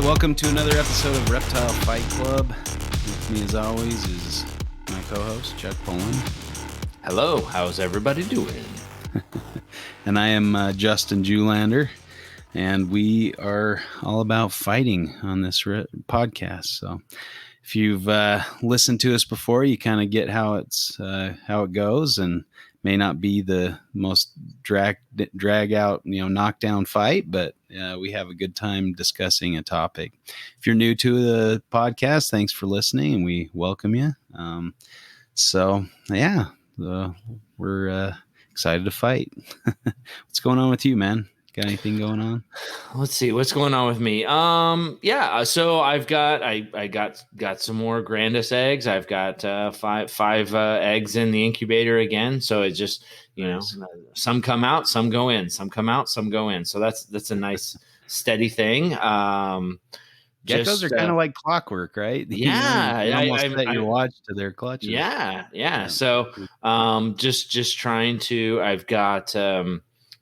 right, welcome to another episode of Reptile Fight Club. With me, as always, is my co-host, Chuck Poland. Hello, how's everybody doing? And I am Justin Julander, and we are all about fighting on this podcast. So if you've listened to us before, you kind of get how it goes, and may not be the most drag out, knockdown fight, but we have a good time discussing a topic. If you're new to the podcast, thanks for listening, and we welcome you. We're excited to fight. What's going on with you, man? Got anything going on? Let's see what's going on with me. So I've got I got some more Grandis eggs. I've got five eggs in the incubator again. So it just some come out, some go in, some come out, some go in. So that's a nice steady thing. Geckos are kind of like clockwork, right? Yeah, you almost set your watch to their clutches. Yeah. So just trying to. I've got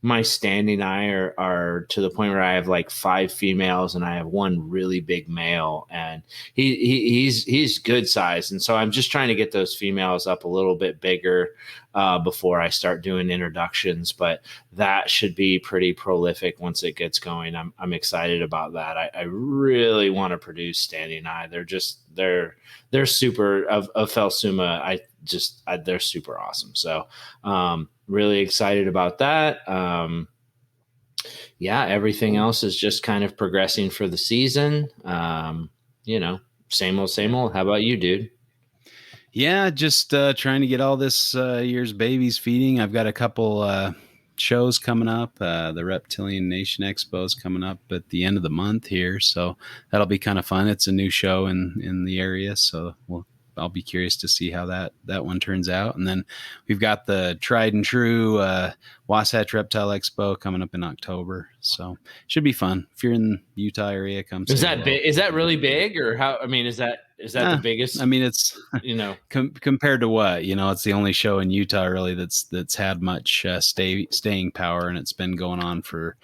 my standing eye are to the point where I have like 5 females and I have one really big male, and he's good size. And so I'm just trying to get those females up a little bit bigger before I start doing introductions, but that should be pretty prolific once it gets going. I'm excited about that. I really want to produce standing eye. They're super of Phelsuma. They're super awesome. So, really excited about that. Everything else is just kind of progressing for the season. Same old. How about you, dude? Yeah, just trying to get all this year's babies feeding. I've got a couple shows coming up. The Reptilian Nation Expo is coming up at the end of the month here, so that'll be kind of fun. It's a new show in the area, so I'll be curious to see how that one turns out. And then we've got the tried and true Wasatch Reptile Expo coming up in October. So should be fun. If you're in the Utah area, come see. Is that big? Is that really big, or how? I mean, is that the biggest? I mean, it's compared to what, it's the only show in Utah really that's had much staying power, and it's been going on for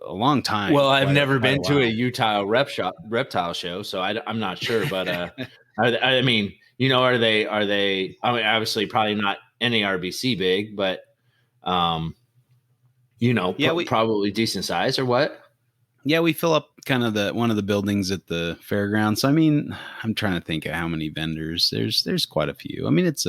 a long time. Well, I've never been to a Utah reptile show, so I'm not sure. But I mean, are they? I mean, obviously, probably not NARBC big, but probably decent size, or what? Yeah, we fill up kind of one of the buildings at the fairgrounds. So, I mean, I'm trying to think of how many vendors. There's quite a few. I mean, it's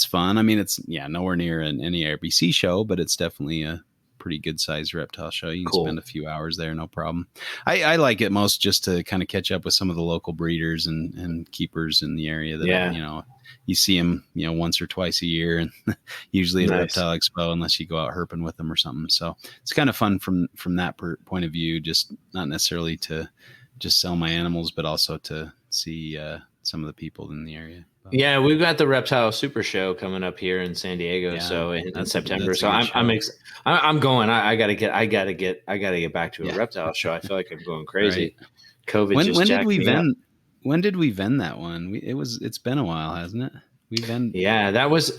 fun. I mean, it's nowhere near an NARBC show, but it's definitely a pretty good sized reptile show. You can spend a few hours there, no problem. I like it most just to kind of catch up with some of the local breeders and keepers in the area that you see them once or twice a year, and usually at a reptile expo, unless you go out herping with them or something. So it's kind of fun from that point of view, just not necessarily to just sell my animals, but also to see some of the people in the area. Yeah, we've got the Reptile Super Show coming up here in San Diego, so in September. So I'm going. I gotta get back to a reptile show. I feel like I'm going crazy. Right. COVID. When did we vend that one? It's been a while, hasn't it? That was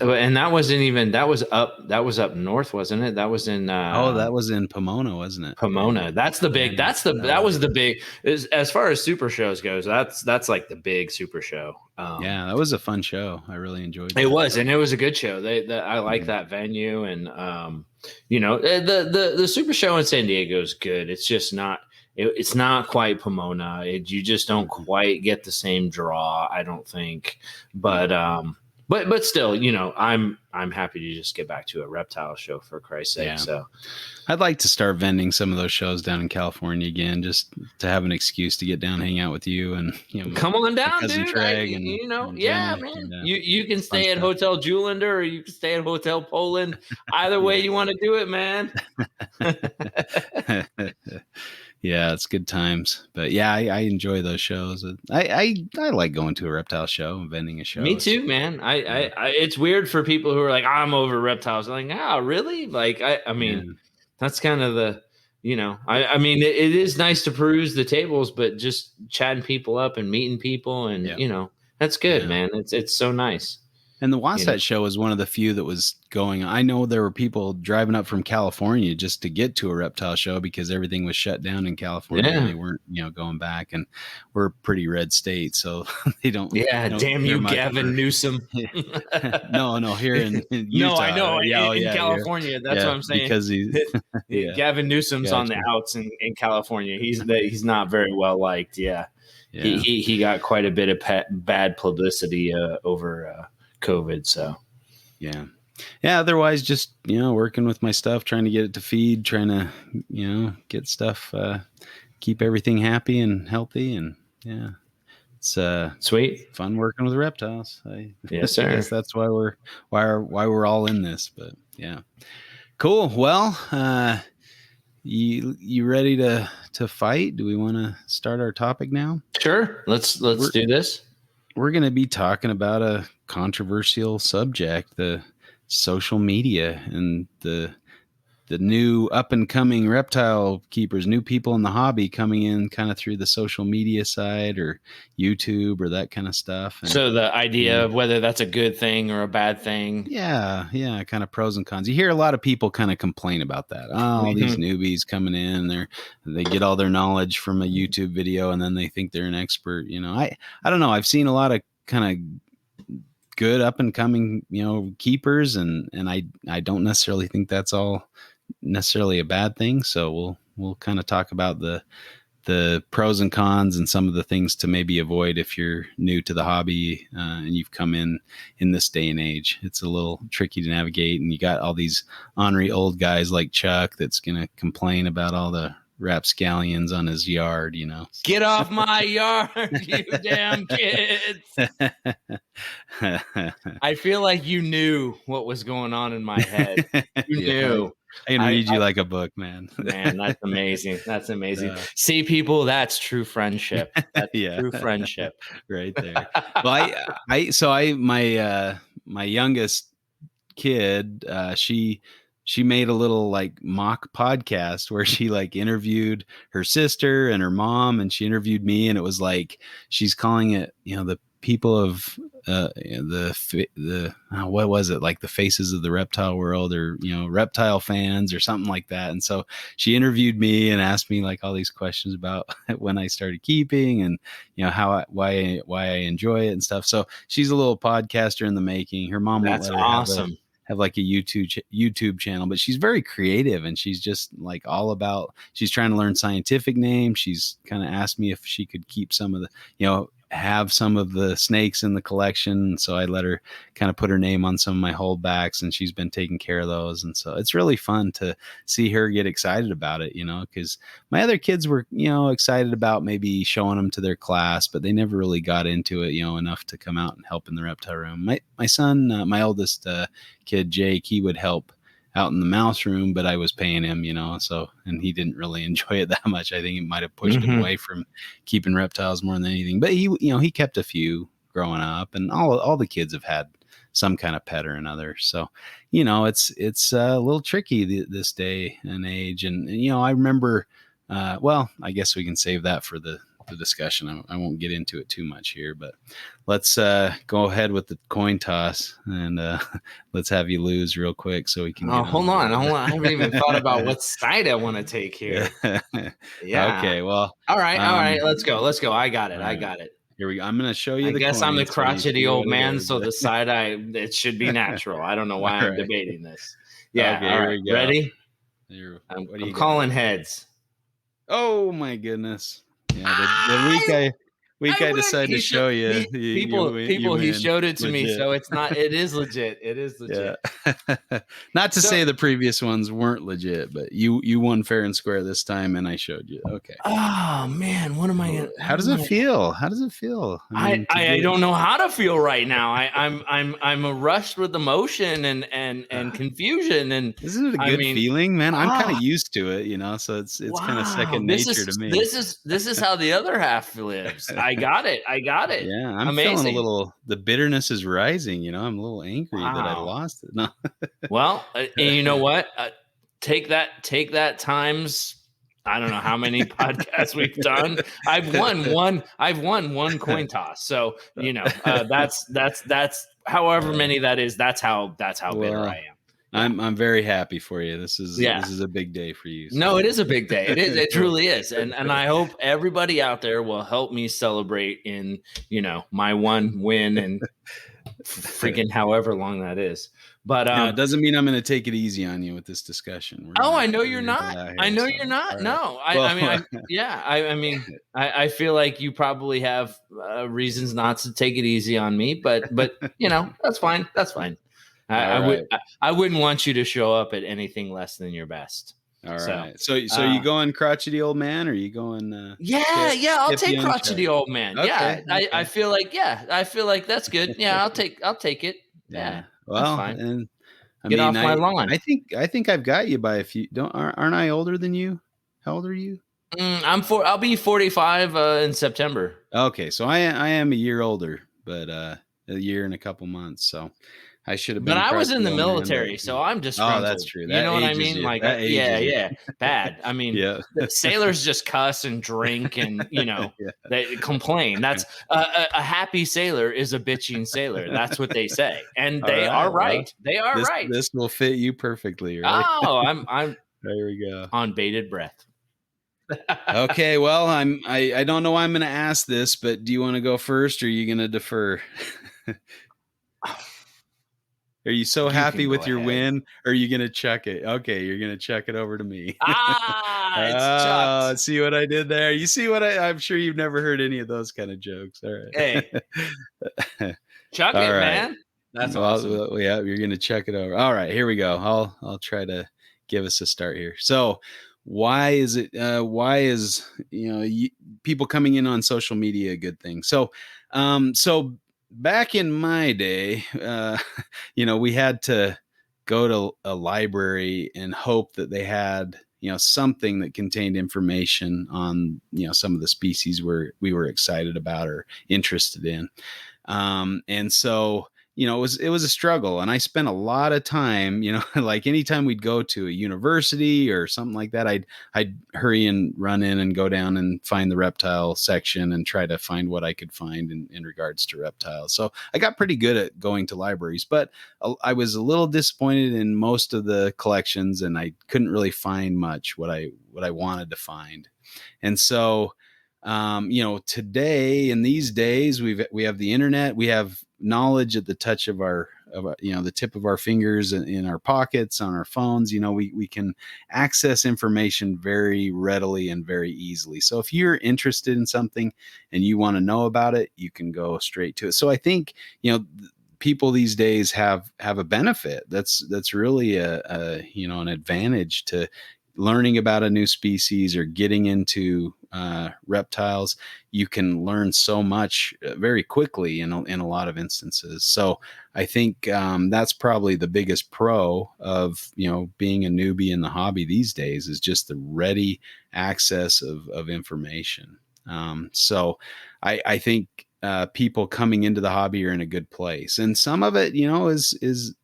up north, wasn't it? That was in that was in Pomona, wasn't it? Pomona. That's the big. That was the big. As far as super shows goes, that's like the big super show. That was a fun show. I really enjoyed it. It was, and it was a good show. I like that venue, and the super show in San Diego is good. It's just not. It's not quite Pomona. You just don't quite get the same draw, I don't think. But still, I'm happy to just get back to a reptile show, for Christ's sake. So I'd like to start vending some of those shows down in California again, just to have an excuse to get down, hang out with you, and come on down, dude. Man. You can stay at Hotel Julander, or you can stay at Hotel Poland. Either way you want to do it, man. Yeah, it's good times. But yeah, I enjoy those shows. I like going to a reptile show and vending a show. Me too, man. I it's weird for people who are like, I'm over reptiles. I'm like, really? Like, I mean, that's kind of the, I mean, it is nice to peruse the tables, but just chatting people up and meeting people and, that's good, man. It's so nice. And the Wasatch Show was one of the few that was going. I know there were people driving up from California just to get to a reptile show because everything was shut down in California. Yeah. They weren't, going back, and we're a pretty red state, so they don't. Yeah, don't damn care you, much Gavin Newsom. no, here in No, I Utah. know. Yeah, In California, that's what I'm saying. because yeah, Gavin Newsom's on the gotcha. outs in California. He's not very well liked. Yeah. Yeah. He got quite a bit of bad publicity over COVID. So yeah. Otherwise, just working with my stuff, trying to get it to feed, trying to get stuff, keep everything happy and healthy, and yeah, it's sweet, fun working with reptiles. Yes, sir. I guess that's why we're all in this. But yeah, cool. Well, you ready to fight? Do we want to start our topic now? Sure. Let's do this. We're going to be talking about a controversial subject, the social media and the new up and coming reptile keepers, new people in the hobby coming in kind of through the social media side or YouTube or that kind of stuff. And, so the idea of whether that's a good thing or a bad thing. Yeah. Kind of pros and cons. You hear a lot of people kind of complain about that. Oh, these newbies coming in, they get all their knowledge from a YouTube video and then they think they're an expert. I don't know. I've seen a lot of kind of good up and coming, keepers, and I don't necessarily think that's all necessarily a bad thing. So we'll kind of talk about the pros and cons and some of the things to maybe avoid if you're new to the hobby and you've come in this day and age. It's a little tricky to navigate, and you got all these ornery old guys like Chuck that's going to complain about all the rapscallions on his yard, Get off my yard, you damn kids. I feel like you knew what was going on in my head. You knew. I can read you like a book, man. Man, that's amazing. That's amazing. See, people, that's true friendship. That's true friendship. Right there. Well, my youngest kid, she made a little like mock podcast where she like interviewed her sister and her mom, and she interviewed me, and it was like she's calling it, the people of what was it, like the faces of the reptile world, or reptile fans or something like that. And so she interviewed me and asked me like all these questions about when I started keeping and why I enjoy it and stuff. So she's a little podcaster in the making. Her mom won't That's let her awesome. have like a YouTube channel, but she's very creative, and she's just like all about, she's trying to learn scientific names. She's kind of asked me if she could keep some of the, have some of the snakes in the collection. So I let her kind of put her name on some of my holdbacks, and she's been taking care of those. And so it's really fun to see her get excited about it, because my other kids were, excited about maybe showing them to their class, but they never really got into it, enough to come out and help in the reptile room. My son, my oldest kid, Jake, he would help out in the mouse room, but I was paying him, and he didn't really enjoy it that much. I think it might have pushed him away from keeping reptiles more than anything, but he kept a few growing up, and all the kids have had some kind of pet or another. So, it's a little tricky this day and age. And, I remember, I guess we can save that for the discussion. I won't get into it too much here, but let's go ahead with the coin toss, and let's have you lose real quick so we can. Hold on. I haven't even thought about what side I want to take here. Yeah. Okay. Well. All right. Let's go. I got it. Here we go. I'm going to show you. I guess I'm the crotchety old man, so the side it should be natural. I don't know why I'm debating this. Yeah. Okay, all right. Ready? I'm calling heads. Oh my goodness. Yeah, the week I decided to show you. People, he showed it to me, so it is legit. It is legit. Yeah. Not to say the previous ones weren't legit, but you won fair and square this time, and I showed you. Okay. Oh man, what am I gonna? How does it feel? How does it feel? I don't know how to feel right now. I'm rushed with emotion and confusion. And isn't it a good feeling, man? I'm kind of used to it, so it's kind of second nature to me. This is how the other half lives. I got it. Yeah, I'm feeling a little. The bitterness is rising. I'm a little angry that I lost it. No. Well, and you know what? Take that times. I don't know how many podcasts we've done. I've won one coin toss. So that's however many that is, that's how bitter I am. Yeah. I'm very happy for you. This Yeah. is a big day for you. So. No, it is a big day. It is. It truly is. And I hope everybody out there will help me celebrate in, my one win and freaking however long that is. But no, it doesn't mean I'm going to take it easy on you with this discussion. I know you're not. I know you're not. Right. No, Well, I mean, I feel like you probably have reasons not to take it easy on me, but that's fine. That's fine. I wouldn't want you to show up at anything less than your best. All right. So you going crotchety old man, or are you going? Yeah. I'll take crotchety old man. Okay, yeah. okay. I feel like that's good. Yeah. I'll take it. Yeah. Well, that's fine. And Get off my lawn. I think I've got you by a few. Aren't I older than you? How old are you? I'll be 45 in September. Okay, so I am a year older, but a year and a couple months. So I should have been. But I was in the military, so I'm disgruntled. Oh, that's true. You know what I mean? Like, yeah, bad. I mean, sailors just cuss and drink, and they complain. That's a happy sailor is a bitching sailor. That's what they say, and they are right. They are right. This will fit you perfectly, right? Oh, I'm. There we go. On bated breath. Okay, well, I don't know why I'm going to ask this, but do you want to go first, or are you going to defer? Are you so happy with your win, or are you going to chuck it? Okay, you're going to chuck it over to me. It's chucked. See what I did there? You see what I'm sure you've never heard any of those kind of jokes. All right. Hey, chuck it, man. That's awesome. Yeah, you're going to chuck it over. All right, here we go. I'll try to give us a start here. So, why is people coming in on social media a good thing? So back in my day, we had to go to a library and hope that they had something that contained information on some of the species we were excited about or interested in, and so it was a struggle, and I spent a lot of time, like anytime we'd go to a university or something like that, I'd hurry and run in and go down and find the reptile section and try to find what I could find in regards to reptiles. So I got pretty good at going to libraries, but I was a little disappointed in most of the collections, and I couldn't really find much what I wanted to find. And so today, in these days, we have the internet, we have knowledge at the touch of the tip of our fingers, in our pockets, on our phones. We can access information very readily and very easily. So if you're interested in something and you want to know about it, you can go straight to it. So I think, people these days have a benefit. That's really an advantage to learning about a new species or getting into reptiles. You can learn so much very quickly in a lot of instances. So I think that's probably the biggest pro of being a newbie in the hobby these days, is just the ready access of information. So I think people coming into the hobby are in a good place, and some of it is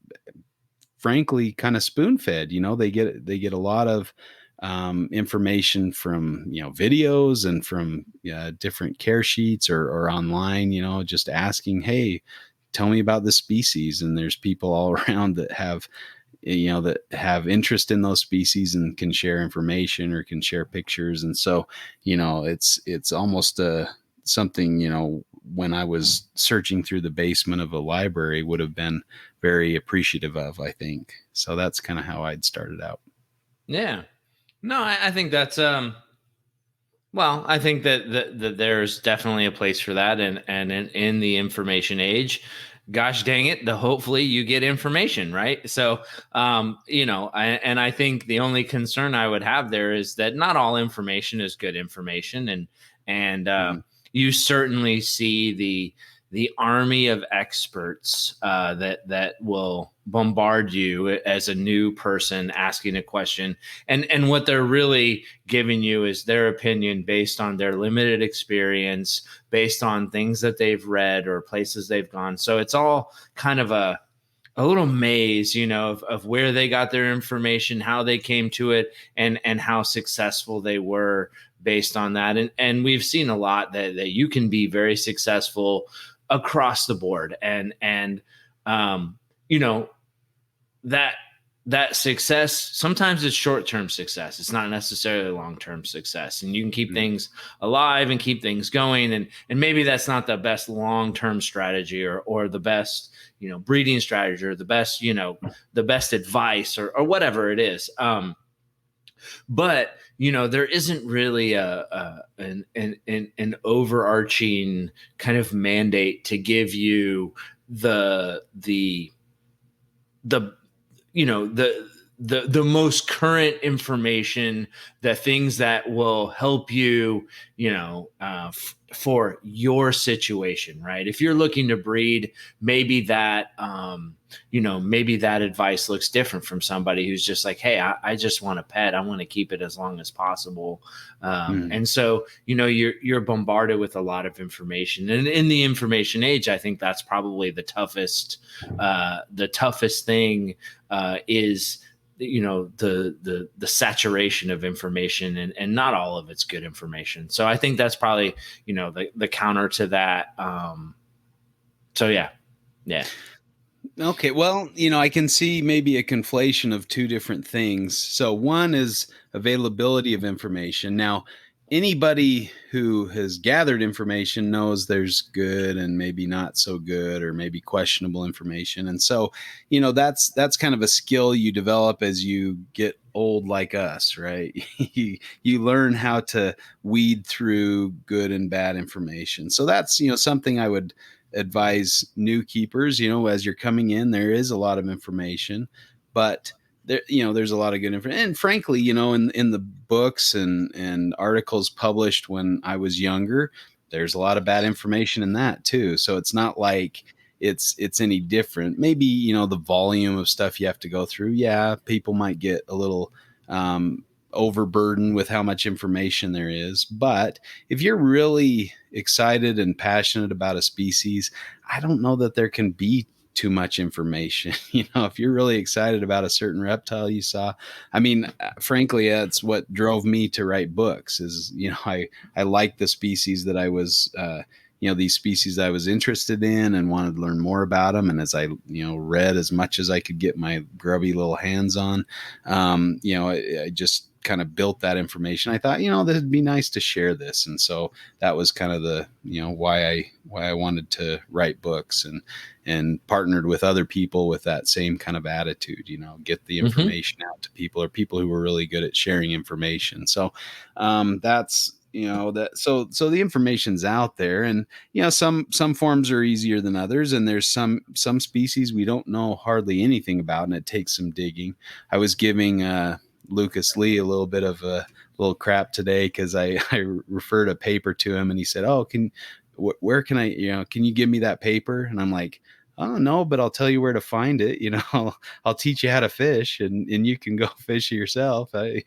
frankly kind of spoon fed. They get a lot of information from videos and from different care sheets or online, just asking, hey, tell me about this species. And there's people all around that have interest in those species and can share information or can share pictures. And so it's almost something when I was searching through the basement of a library would have been very appreciative of, I think. So that's kind of how I'd started out. Yeah. No, I think that's I think that there's definitely a place for that, and in the information age, gosh dang it, hopefully you get information, right? So I think the only concern I would have there is that not all information is good information, and you certainly see the army of experts that will bombard you as a new person asking a question, and what they're really giving you is their opinion based on their limited experience, based on things that they've read or places they've gone. So it's all kind of a little maze, of where they got their information, how they came to it, and how successful they were based on that. And we've seen a lot that you can be very successful across the board. And you know, that that success sometimes it's short-term success. It's not necessarily long-term success, and you can keep things alive and keep things going, and maybe that's not the best long-term strategy or the best, breeding strategy, or the best, the best advice, or whatever it is. But there isn't really an overarching kind of mandate to give you the the most current information, the things that will help you, for your situation, right? If you're looking to breed, maybe that maybe that advice looks different from somebody who's just like, hey, I just want a pet, I want to keep it as long as possible. And so you're bombarded with a lot of information, and in the information age, I think that's probably the toughest thing, is the saturation of information, and not all of it's good information. So I think that's probably the counter to that. So yeah. Okay, well, I can see maybe a conflation of two different things. So one is availability of information. Now, anybody who has gathered information knows there's good and maybe not so good, or maybe questionable information. And so, that's kind of a skill you develop as you get old, like us, right? you learn how to weed through good and bad information. So that's, something I would advise new keepers. As you're coming in, there is a lot of information, but there's a lot of good information. And frankly, in the books and articles published when I was younger, there's a lot of bad information in that too. So it's not like it's any different. Maybe, the volume of stuff you have to go through. Yeah, people might get a little overburdened with how much information there is. But if you're really excited and passionate about a species, I don't know that there can be too much information. If you're really excited about a certain reptile you saw, frankly, that's what drove me to write books. Is, I like the species that I was, these species I was interested in and wanted to learn more about them. And as I, read as much as I could get my grubby little hands on, I just kind of built that information. I thought, that'd be nice to share this. And so that was kind of the, why I wanted to write books, and partnered with other people with that same kind of attitude, get the information out to people, or people who were really good at sharing information. So that's, so the information's out there, and some forms are easier than others, and there's some species we don't know hardly anything about, and it takes some digging. I was giving Lucas Lee a little bit of a little crap today, because I referred a paper to him, and he said, "Oh, where can I, can you give me that paper?" And I'm like, "Oh, no, but I'll tell you where to find it. I'll teach you how to fish, and you can go fish yourself." I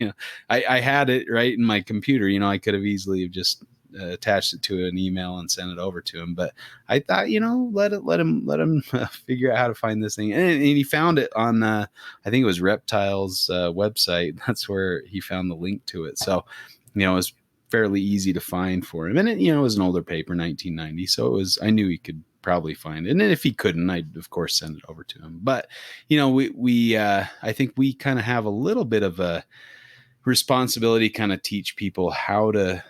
had it right in my computer. I could have easily have just attached it to an email and sent it over to him, but I thought, let him figure out how to find this thing. And he found it on, I think it was Reptile's website. That's where he found the link to it. So, it was fairly easy to find for him. And it was an older paper, 1990. So I knew he could probably find it. And then if he couldn't, I'd of course send it over to him. But, I think we kind of have a little bit of a responsibility, kind of teach people how to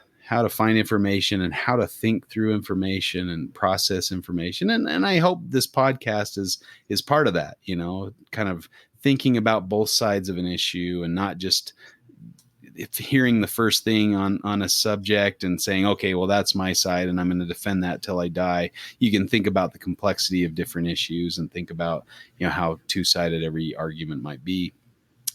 find information and how to think through information and process information. And I hope this podcast is part of that, kind of thinking about both sides of an issue, and not just hearing the first thing on a subject and saying, okay, well, that's my side, and I'm going to defend that till I die. You can think about the complexity of different issues, and think about, how two-sided every argument might be.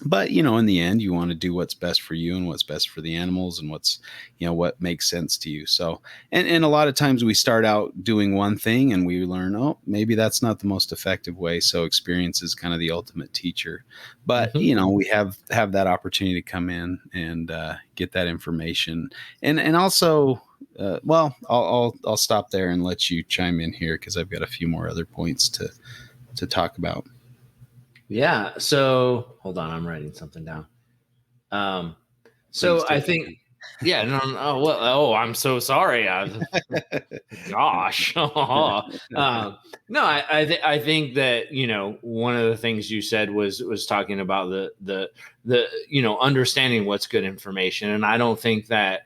But, in the end, you want to do what's best for you and what's best for the animals, and what's, what makes sense to you. So, and a lot of times we start out doing one thing and we learn, oh, maybe that's not the most effective way. So experience is kind of the ultimate teacher. But, we have that opportunity to come in and get that information. And also, well, I'll stop there and let you chime in here, because I've got a few more other points to talk about. Yeah. So hold on, I'm writing something down. So I think Yeah, no, no, well, oh, I'm so sorry. Gosh. No, I think that, one of the things you said was talking about the understanding what's good information, and I don't think that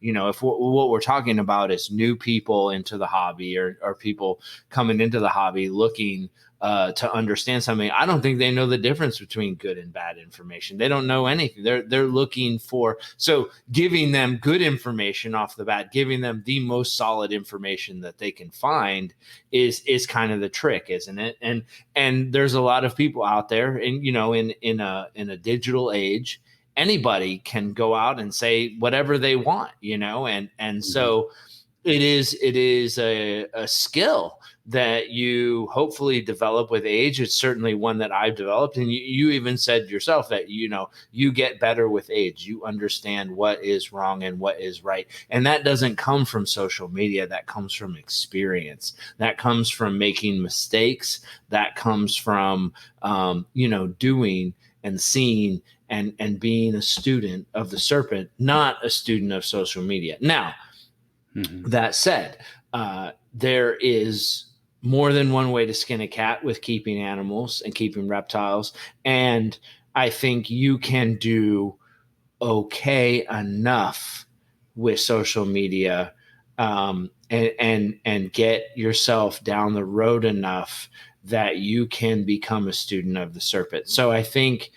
if what we're talking about is new people into the hobby, or people coming into the hobby looking to understand something. I don't think they know the difference between good and bad information. They don't know anything. They're looking for, so giving them good information off the bat, giving them the most solid information that they can find is kind of the trick, isn't it? And there's a lot of people out there, and in a digital age, anybody can go out and say whatever they want, and Mhm. so it is a skill that you hopefully develop with age. It's certainly one that I've developed, and you even said yourself that you get better with age. You understand what is wrong and what is right, and that doesn't come from social media. That comes from experience. That comes from making mistakes. That comes from doing and seeing and being a student of the serpent, not a student of social media. Now, Mhm. that said, there is more than one way to skin a cat with keeping animals and keeping reptiles. And I think you can do okay enough with social media, and get yourself down the road enough that you can become a student of the serpent. So I think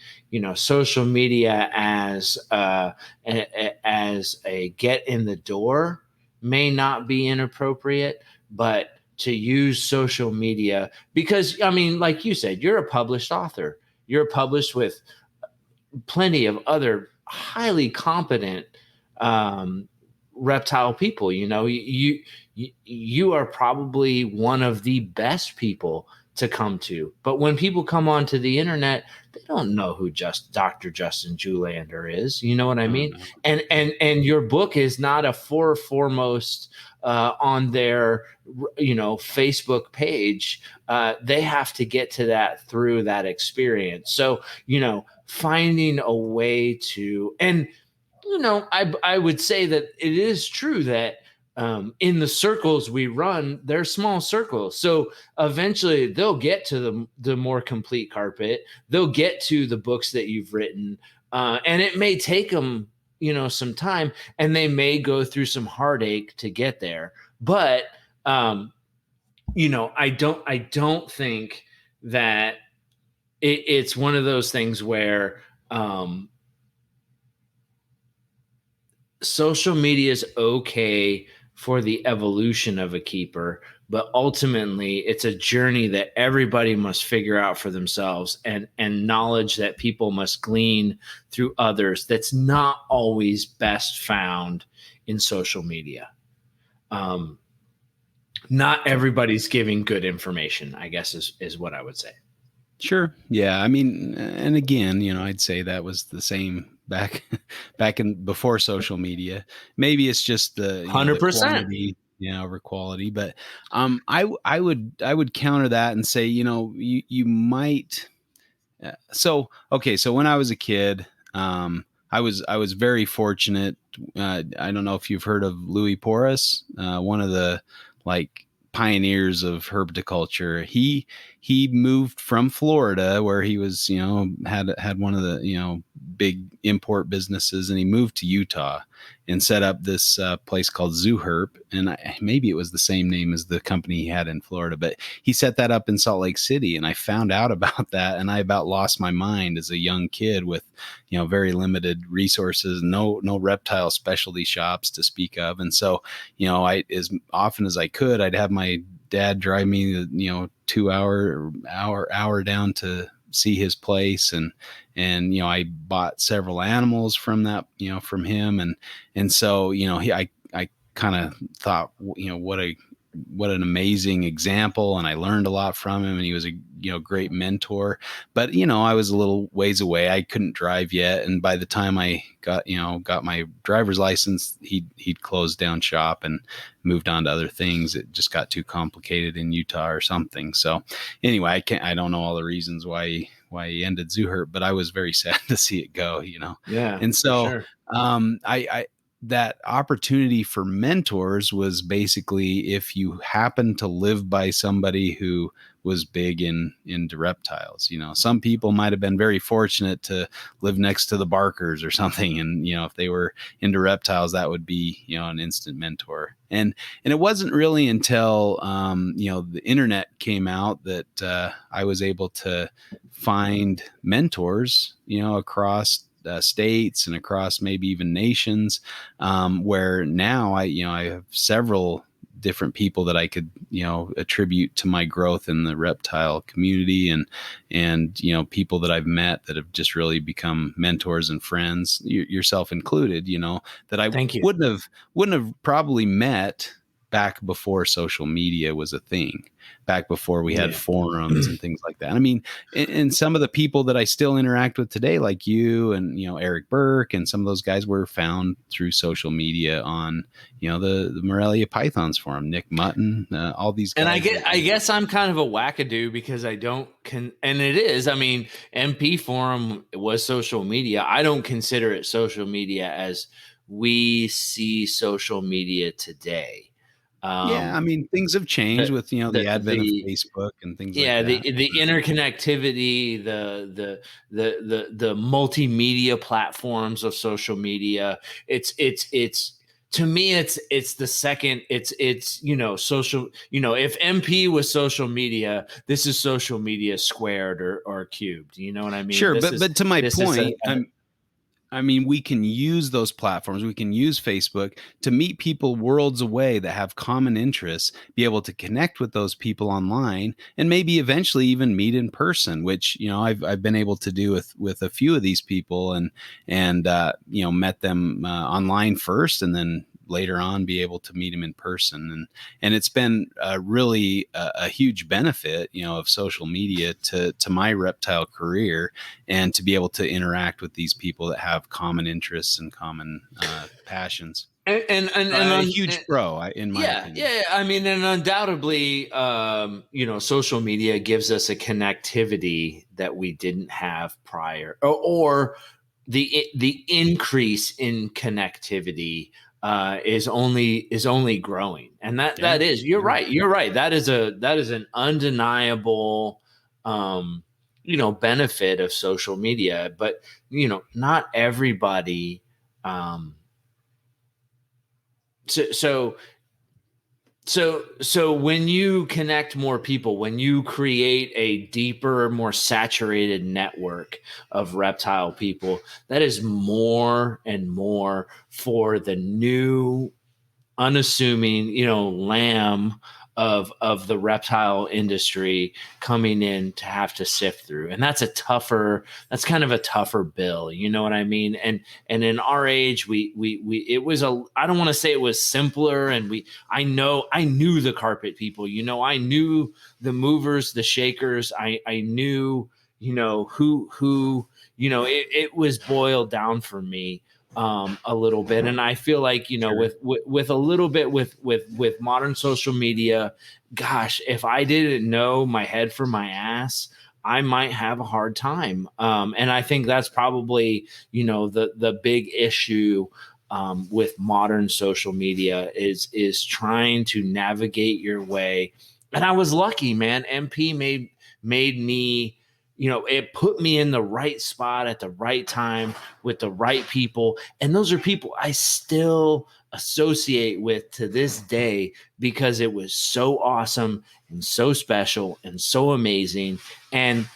social media as a get in the door may not be inappropriate, but to use social media, because I mean, like you said, you're a published author. You're published with plenty of other highly competent um, reptile people. You are probably one of the best people to come to. But when people come onto the internet, they don't know who just Dr. Justin Julander is. You know what I Oh, mean? no. Yeah. And your book is not a foremost on their Facebook page. They have to get to that through that experience. So finding a way to, and I would say that it is true that in the circles we run, they're small circles. So eventually they'll get to the more complete carpet. They'll get to the books that you've written, and it may take them some time, and they may go through some heartache to get there. But um, I don't think that it's one of those things where um, social media is okay for the evolution of a keeper, but ultimately it's a journey that everybody must figure out for themselves, and knowledge that people must glean through others that's not always best found in social media. um, Not everybody's giving good information, I guess, is what I would say. Sure. Yeah. I mean, and again, I'd say that was the same back back in before social media. Maybe it's just the 100%. quantity, over quality. But I would counter that and say, you might. So okay, so when I was a kid, I was very fortunate. I don't know if you've heard of Louis Porras, one of the like pioneers of herpetoculture. He moved from Florida, where he was, had one of the big import businesses, and he moved to Utah and set up this place called Zoo Herp, and maybe it was the same name as the company he had in Florida, but he set that up in Salt Lake City, and I found out about that, and I about lost my mind as a young kid with very limited resources, no reptile specialty shops to speak of. And so I, as often as I could, I'd have my dad drive me 2 hour down to see his place, and I bought several animals from that, from him, and so I kind of thought, what an amazing example, and I learned a lot from him, and he was a great mentor. But I was a little ways away. I couldn't drive yet, and by the time I got my driver's license, he'd closed down shop and moved on to other things. It just got too complicated in Utah or something. So anyway, I don't know all the reasons why he ended Zoo Herp, but I was very sad to see it go. Yeah, And for so sure. I that opportunity for mentors was basically if you happen to live by somebody who was big into reptiles. Some people might have been very fortunate to live next to the Barkers or something, and if they were into reptiles, that would be an instant mentor. And it wasn't really until the internet came out that I was able to find mentors across states and across maybe even nations, where now I have several different people that I could attribute to my growth in the reptile community, and people that I've met that have just really become mentors and friends, yourself included, that I Thank you. wouldn't have probably met back before social media was a thing, back before we had forums and things like that. I mean, and some of the people that I still interact with today, like you and Eric Burke and some of those guys, were found through social media on the Morelia Pythons forum, Nick Mutton, all these guys. And I guess I'm kind of a wackadoo because I don't and it is. I mean, MP forum was social media. I don't consider it social media as we see social media today. Yeah, I mean, things have changed with the advent of Facebook and things like that. The interconnectivity, the multimedia platforms of social media. It's to me, it's the second. It's social. If MP was social media, this is social media squared or cubed. You know what I mean? Sure, but to my point, I mean, we can use those platforms. We can use Facebook to meet people worlds away that have common interests, be able to connect with those people online, and maybe eventually even meet in person, which, I've been able to do with a few of these people, and met them online first, and then later on be able to meet them in person. And it's been really a huge benefit, of social media to my reptile career, and to be able to interact with these people that have common interests and common passions. And a huge pro, in my opinion. Yeah. I mean, and undoubtedly, social media gives us a connectivity that we didn't have prior, or the increase in connectivity is only growing, and that is, you're right. That is an undeniable benefit of social media, but not everybody. So when you connect more people, when you create a deeper, more saturated network of reptile people, that is more and more for the new, unassuming, lamb of the reptile industry coming in to have to sift through. And that's kind of a tougher bill. You know what I mean? And in our age, it was I don't want to say it was simpler. And I knew the carpet people, I knew the movers, the shakers. I knew, who, it was boiled down for me a little bit. And I feel like, sure, with a little bit with modern social media, gosh, if I didn't know my head from my ass, I might have a hard time. And I think that's probably, the big issue with modern social media is trying to navigate your way. And I was lucky, man. MP made me, it put me in the right spot at the right time with the right people. And those are people I still associate with to this day because it was so awesome and so special and so amazing. And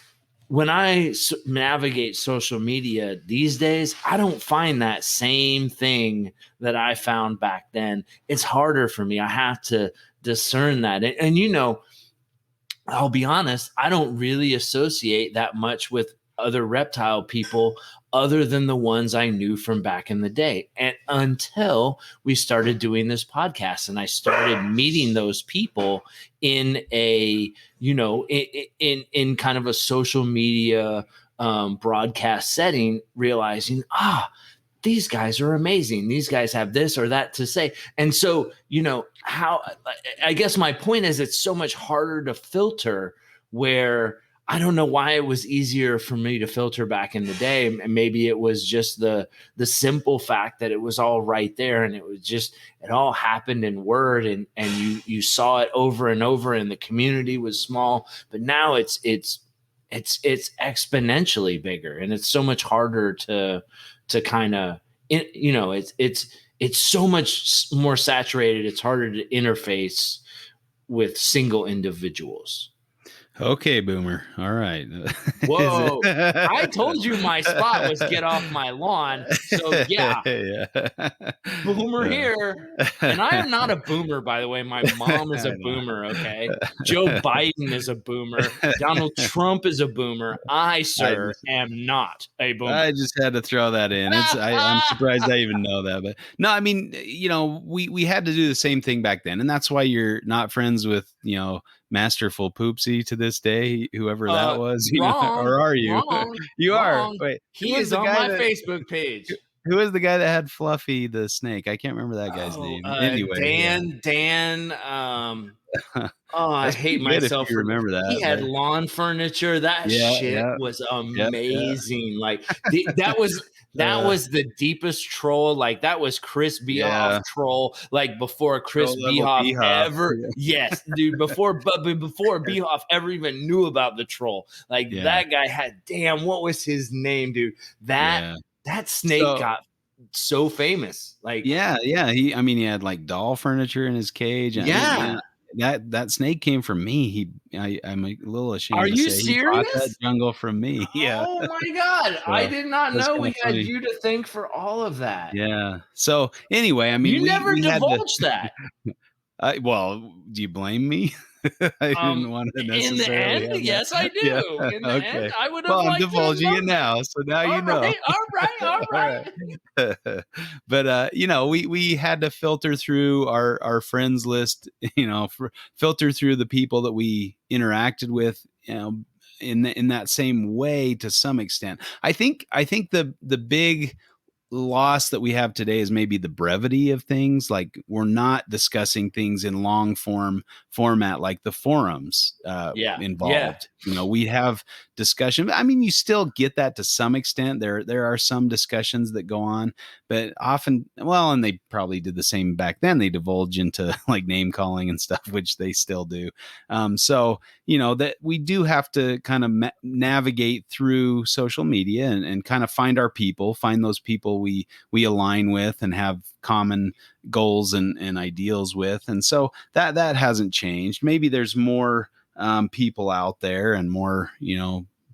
when I navigate social media these days, I don't find that same thing that I found back then. It's harder for me. I have to discern that. And I'll be honest, I don't really associate that much with other reptile people other than the ones I knew from back in the day. And until we started doing this podcast and I started meeting those people in a, in kind of a social media broadcast setting, realizing, these guys are amazing. These guys have this or that to say. And so, I guess my point is it's so much harder to filter where I don't know why it was easier for me to filter back in the day. And maybe it was just the simple fact that it was all right there, and it all happened in word, and you saw it over and over, and the community was small. But now it's exponentially bigger, and it's so much harder to kind of, it's so much more saturated. It's harder to interface with single individuals. Okay, Boomer. All right. Whoa. I told you my spot was get off my lawn. So yeah, Yeah. boomer here. And I am not a boomer, by the way. My mom is a I know. boomer, okay? Joe Biden is a boomer. Donald Trump is a boomer. I, I sir, just am not a boomer. I just had to throw that in. I'm surprised I even know that, but no, I mean, we had to do the same thing back then, and that's why you're not friends with Masterful Poopsie to this day, whoever that was, Wrong, or are you? wrong, You are. wrong. Wait, who He was is the on guy my that Facebook page. who was the guy that had Fluffy the snake? I can't remember that guy's Oh, name. Anyway, yeah. Dan. Oh, I That's hate pretty good if myself you for remember he that, had but lawn furniture. That yeah, shit yeah, was yep, yeah. amazing. Like that was the deepest troll. Like that was Chris Behoff Yeah. troll. Like before Pro Chris level Behoff beehive. ever, Yeah. yes, dude. Before Behoff ever even knew about the troll. Like Yeah. that guy had. Damn, what was his name, dude? That Yeah. that snake So got so famous. Like yeah, yeah. He had like doll furniture in his cage. I mean, yeah. man, that snake came from me. I'm a little Are ashamed to you say he bought that serious? jungle from me. Yeah. Oh my God. I So did not that's know kind we of had funny. you to thank for all of that. Yeah. So anyway, I mean, You we never we had to. divulged that. Well, do you blame me? I didn't want to In the necessarily end, have that. yes, I Yeah. do. In the end, Okay. I would have Well, I'm liked to have divulging it known that. now, so now you All know. right, all right, all All right. right. But we had to filter through our friends list, filter through the people that we interacted with, in that same way to some extent. I think the big loss that we have today is maybe the brevity of things. Like we're not discussing things in long format like the forums Yeah, yeah. involved. We have discussion. I mean, you still get that to some extent. There are some discussions that go on, but often, well, and they probably did the same back then. They divulge into like name calling and stuff, which they still do. So that we do have to kind of navigate through social media and kind of find our people, find those people we align with and have common goals and ideals with. And so that hasn't changed. Maybe there's more people out there and more,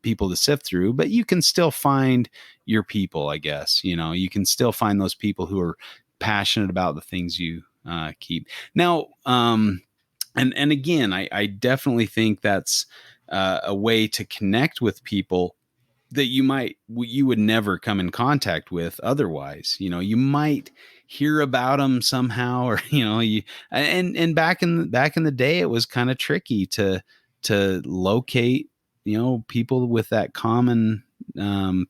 people to sift through, but you can still find your people, I guess. You can still find those people who are passionate about the things you keep. Now, and again, I definitely think that's a way to connect with people that you would never come in contact with otherwise. You might hear about them somehow, or and back in the day, it was kind of tricky to locate people with that common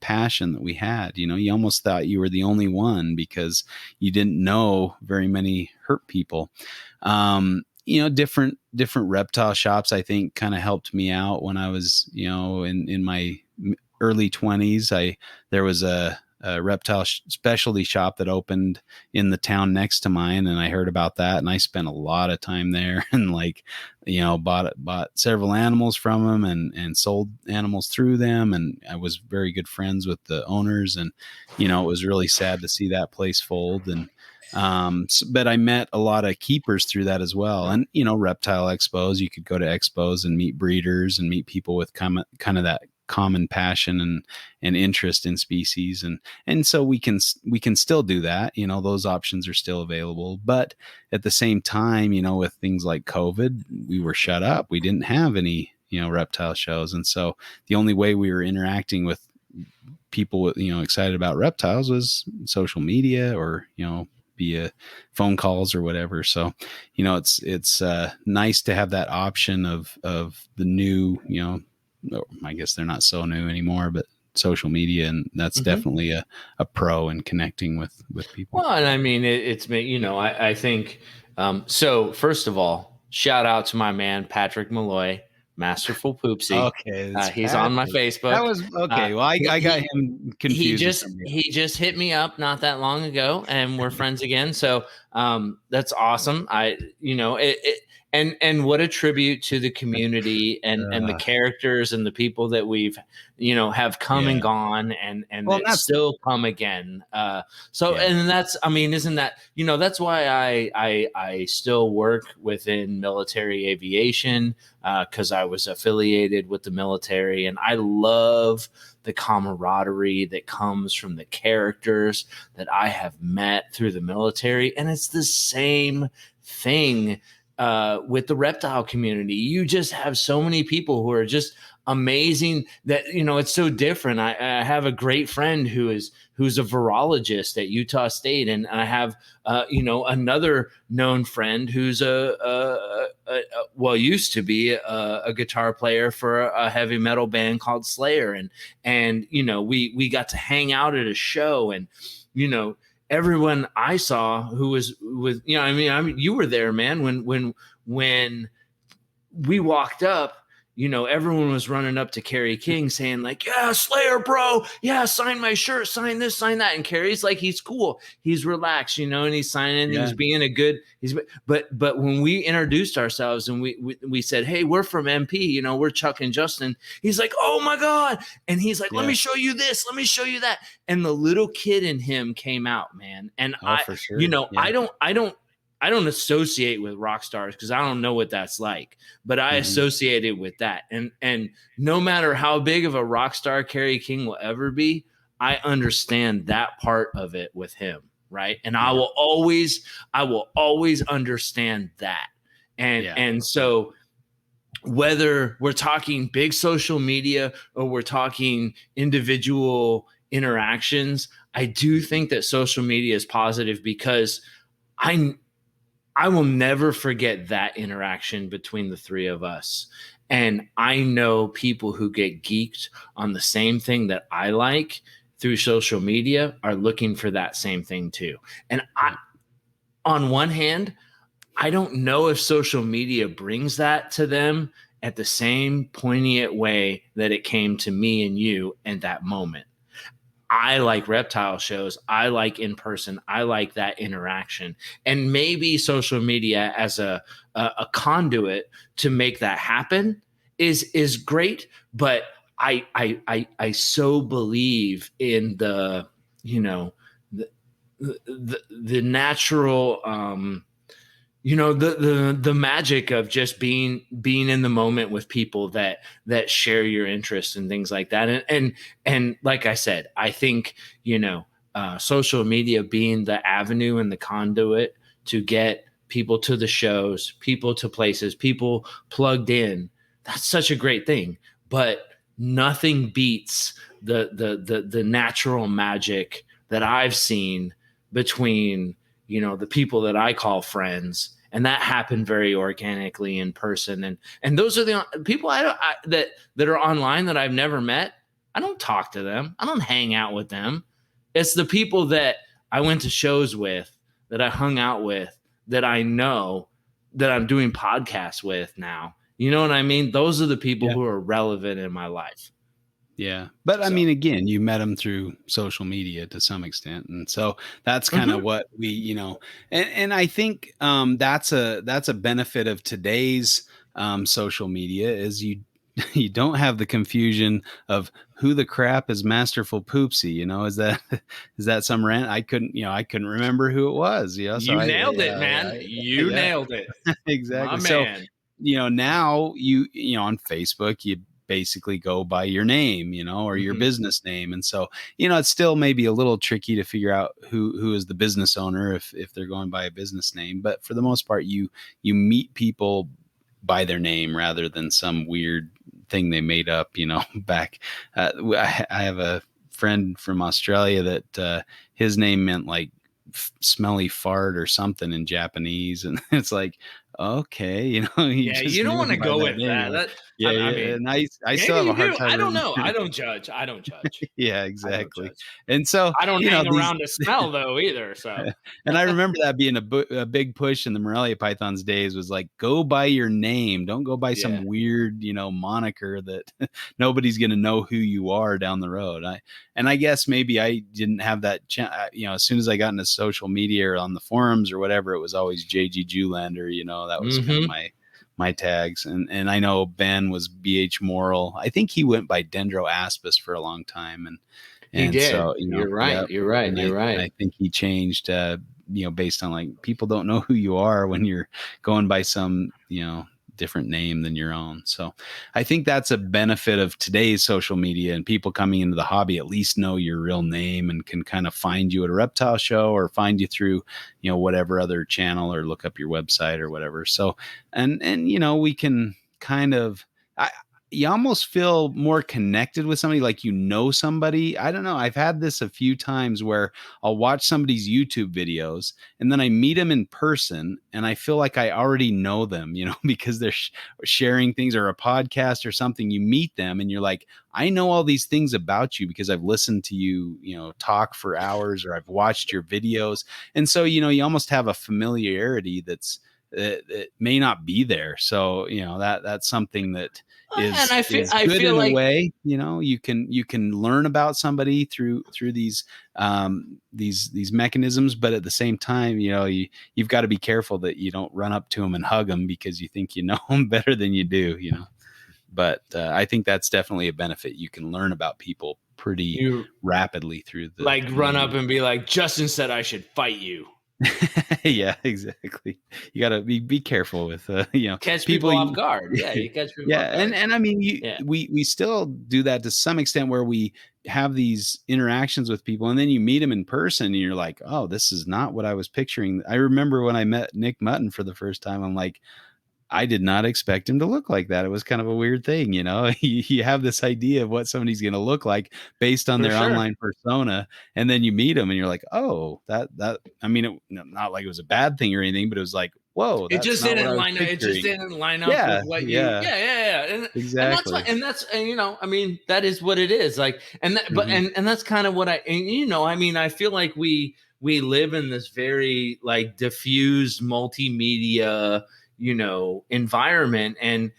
passion that we had. You almost thought you were the only one because you didn't know very many herp people. Different reptile shops, I think, kind of helped me out when I was, in my early 20s. There was a reptile specialty shop that opened in the town next to mine, and I heard about that, and I spent a lot of time there and bought several animals from them and sold animals through them, and I was very good friends with the owners, and it was really sad to see that place fold. And but I met a lot of keepers through that as well. And, reptile expos, you could go to expos and meet breeders and meet people with kind of that common passion and interest in species. And so we can still do that. Those options are still available. But at the same time, with things like COVID, we were shut up. We didn't have any, reptile shows. And so the only way we were interacting with people, excited about reptiles was social media or, via phone calls or whatever. So, it's nice to have that option of the new, I guess they're not so new anymore, but social media. And that's definitely a pro in connecting with people. Well, and I mean, it's I think, so first of all, shout out to my man, Patrick Malloy, Masterful Poopsie. Okay, it's He's on my Patrick. That Facebook. was okay. Well, I got him confused with somebody else. He just hit me up not that long ago, and we're friends again. So that's awesome. I and what a tribute to the community and the Uh, characters and the people that we've have come and yeah. gone and Well, that that's still come again. So yeah. and that's isn't that that's why I still work within military aviation because I was affiliated with the military, and I love the camaraderie that comes from the characters that I have met through the military. And it's the same thing with the reptile community. You just have so many people who are just amazing that it's so different. I have a great friend who's a virologist at Utah State, and I have another known friend who's well, used to be a guitar player for a heavy metal band called Slayer, and we got to hang out at a show, and everyone I saw who was with you were there, man, when we walked up, everyone was running up to Kerry King saying like, yeah, Slayer, bro. Yeah, sign my shirt, sign this, sign that. And Kerry's like, he's cool. He's relaxed, and he's signing, Yeah. he's being a good, but when we introduced ourselves and we said, hey, we're from MP, we're Chuck and Justin. He's like, oh my God. And he's like, let me show you this. Let me show you that. And the little kid in him came out, man. And for sure. I don't associate with rock stars because I don't know what that's like, but I associated with that. And no matter how big of a rock star Kerry King will ever be, I understand that part of it with him. Right. And I will always understand that. And so whether we're talking big social media or we're talking individual interactions, I do think that social media is positive because I will never forget that interaction between the three of us. And I know people who get geeked on the same thing that I like through social media are looking for that same thing too. And on one hand, I don't know if social media brings that to them at the same poignant way that it came to me and you in that moment. I like reptile shows. I like in person. I like that interaction, and maybe social media as a conduit to make that happen is great. But I so believe in the the natural the magic of just being in the moment with people that share your interests and things like that. And like I said, I think, social media being the avenue and the conduit to get people to the shows, people to places, people plugged in, that's such a great thing. But nothing beats the natural magic that I've seen between the people that I call friends, and that happened very organically in person. And those are the people that are online that I've never met. I don't talk to them. I don't hang out with them. It's the people that I went to shows with, that I hung out with, that I know, that I'm doing podcasts with now. You know what I mean? Those are the people who are relevant in my life. Yeah. But I mean, again, you met them through social media to some extent. And so that's kind of what we, and I think that's a benefit of today's social media is you don't have the confusion of who the crap is Masterful Poopsie. Is that some rant? I couldn't remember who it was. So you nailed it, man. You nailed it. Exactly. My man. Now you on Facebook, you basically go by your name, or your business name. And so, it's still maybe a little tricky to figure out who is the business owner if they're going by a business name. But for the most part, you meet people by their name rather than some weird thing they made up, back. I have a friend from Australia that his name meant like smelly fart or something in Japanese. And it's like, Okay, you Yeah, just you don't knew want him to by go that with name. that. That Yeah, I yeah, mean, and I still maybe have a you hard do. time I don't know. I remembering. don't judge. I don't judge. Yeah, I don't exactly. judge. And so, I don't hang these around to smell though either. So and I remember that being a big push in the Morelia Pythons days was like, go by your name. Don't go by yeah. some weird, moniker that nobody's going to know who you are down the road. I guess maybe I didn't have that, as soon as I got into social media or on the forums or whatever, it was always JG Jewlander, that was kind of Mm-hmm. my tags. And I know Ben was BH Moral. I think he went by Dendro Aspis for a long time. He And did. so, You're yeah. right. You're right. And You're I right. think he changed, based on like people don't know who you are when you're going by some, different name than your own. So I think that's a benefit of today's social media, and people coming into the hobby at least know your real name and can kind of find you at a reptile show or find you through, whatever other channel or look up your website or whatever. So, and, we can kind of, you almost feel more connected with somebody, like somebody. I don't know. I've had this a few times where I'll watch somebody's YouTube videos and then I meet them in person and I feel like I already know them, because they're sharing things or a podcast or something. You meet them and you're like, I know all these things about you because I've listened to you, talk for hours, or I've watched your videos. And so, you almost have a familiarity that may not be there. So, that's something that And is is I good feel in a like way. You can learn about somebody through these mechanisms, but at the same time, you've got to be careful that you don't run up to them and hug them because you think you know them better than you do. But I think that's definitely a benefit. You can learn about people pretty you rapidly through the like run up medium. and be like, Justin said I should fight you. Yeah, exactly. You got to be careful with Catch people. people off guard. Yeah, you catch people Yeah, off and guard. I mean, Yeah, we still do that to some extent, where we have these interactions with people, and then you meet them in person, and you're like, oh, this is not what I was picturing. I remember when I met Nick Mutton for the first time, I'm like, I did not expect him to look like that. It was kind of a weird thing, you have this idea of what somebody's going to look like based on for their sure. online persona. And then you meet them and you're like, oh, I mean, not like it was a bad thing or anything, but it was like, whoa, It that's just not what I didn't was line up. It just picturing. didn't line up with Yeah. what you. Yeah, Yeah, yeah, yeah. And that's what. exactly. And I mean, that is what it is. Like, and that, but Hmm. and that's kind of what I mean, I feel like we live in this very like diffused multimedia, environment, and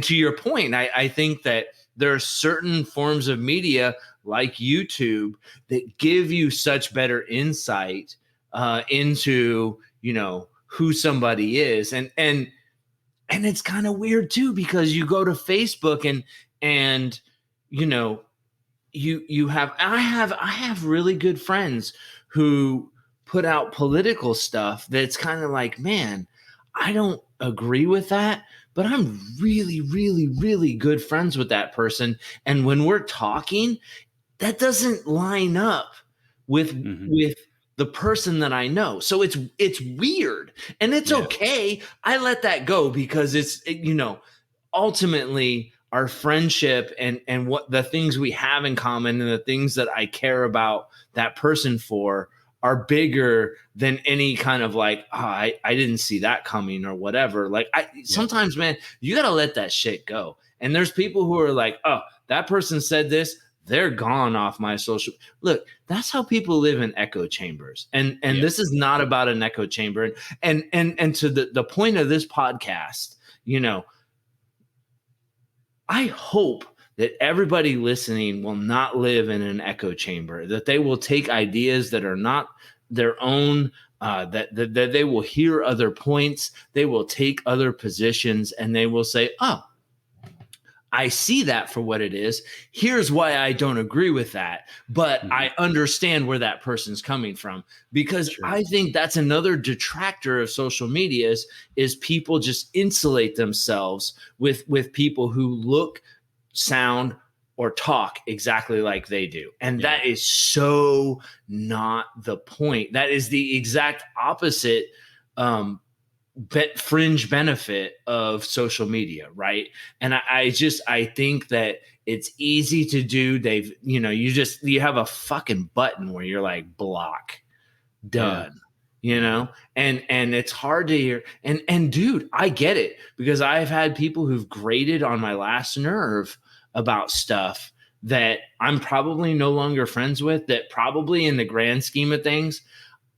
to your point, I think that there are certain forms of media like YouTube that give you such better insight into who somebody is, and it's kind of weird too because you go to Facebook and you know you have I have really good friends who put out political stuff that's kind of like, man, I don't agree with that, but I'm really really really good friends with that person, and when we're talking, that doesn't line up with Hmm. with the person that I know. So it's weird, and it's Yeah. okay. I let that go because ultimately our friendship and what the things we have in common and the things that I care about that person for are bigger than any kind of like, I didn't see that coming or whatever. Like Yeah. sometimes, man, you got to let that shit go. And there's people who are like, oh, that person said this, they're gone off my social. Look, that's how people live in echo chambers. And Yeah. this is not about an echo chamber. And to the point of this podcast, I hope that everybody listening will not live in an echo chamber, that they will take ideas that are not their own, that they will hear other points, they will take other positions, and they will say, oh, I see that for what it is. Here's why I don't agree with that, but Hmm. I understand where that person's coming from, because Sure. I think that's another detractor of social media is people just insulate themselves with people who look, sound, or talk exactly like they do. And Yeah. that is so not the point. That is the exact opposite um, fringe benefit of social media, right? And I think that it's easy to do. You have a fucking button where you're like block, Yeah. done. you know, and it's hard to hear. And dude, I get it, because I've had people who've grated on my last nerve about stuff that I'm probably no longer friends with, that probably in the grand scheme of things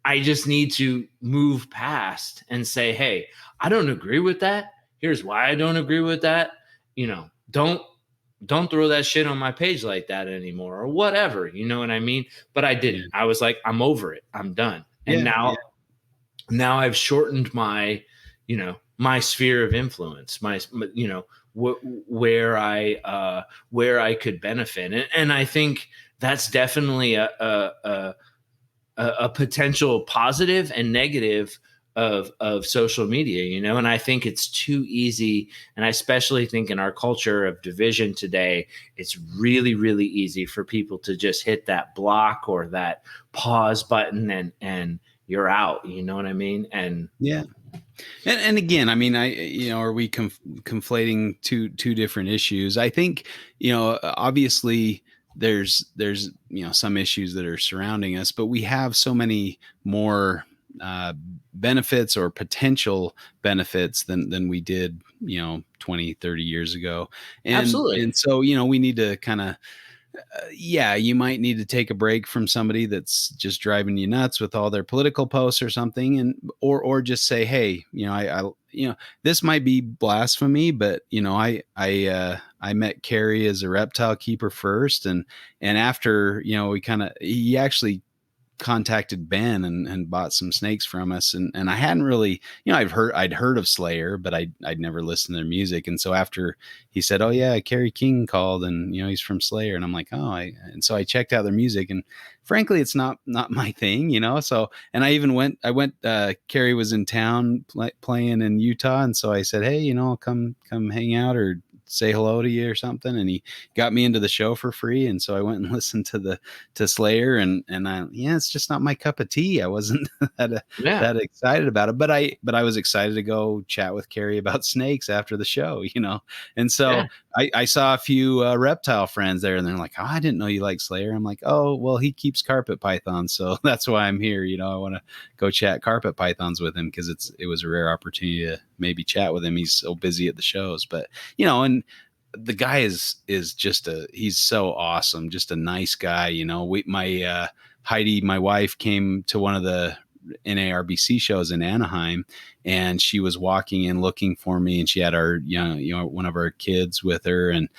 I just need to move past and say, hey, I don't agree with that. Here's why I don't agree with that. You know, don't throw that shit on my page like that anymore, or whatever. You know what I mean? But I Yeah. didn't. I was like, I'm over it. I'm done. And Yeah. Yeah. now I've shortened my, my sphere of influence, where I could benefit. And I think that's definitely a potential positive and negative of social media, and I think it's too easy. And I especially think in our culture of division today, it's really, really easy for people to just hit that block or that pause button, and you're out. You know what I mean? And Yeah. And again, I mean, are we conflating two different issues? I think, obviously there's some issues that are surrounding us, but we have so many more benefits or potential benefits than we did 20, 30 years ago. absolutely. And so we need to kind of yeah, you might need to take a break from somebody that's just driving you nuts with all their political posts or something, and or just say, hey, this might be blasphemy, but I met Carrie as a reptile keeper first, and after he actually contacted Ben and bought some snakes from us. And I hadn't really, I'd heard of Slayer, but I'd never listened to their music. And so after he said, oh yeah, Kerry King called and, he's from Slayer. And I'm like, and so I checked out their music, and frankly, it's not my thing, so, and I went, Kerry was in town playing in Utah. And so I said, hey, I'll come hang out or say hello to you or something. And he got me into the show for free. And so I went and listened to Slayer, and it's just not my cup of tea. I wasn't that excited about it, but I was excited to go chat with Carrie about snakes after the show, And so I saw a few reptile friends there, and they're like, oh, I didn't know you like Slayer. I'm like, oh, well, he keeps carpet pythons, so that's why I'm here. I want to go chat carpet pythons with him, because it was a rare opportunity to maybe chat with him. He's so busy at the shows, but and the guy is just he's so awesome, just a nice guy. Heidi, my wife, came to one of the NARBC shows in Anaheim, and she was walking in looking for me, and she had our one of our kids with her, and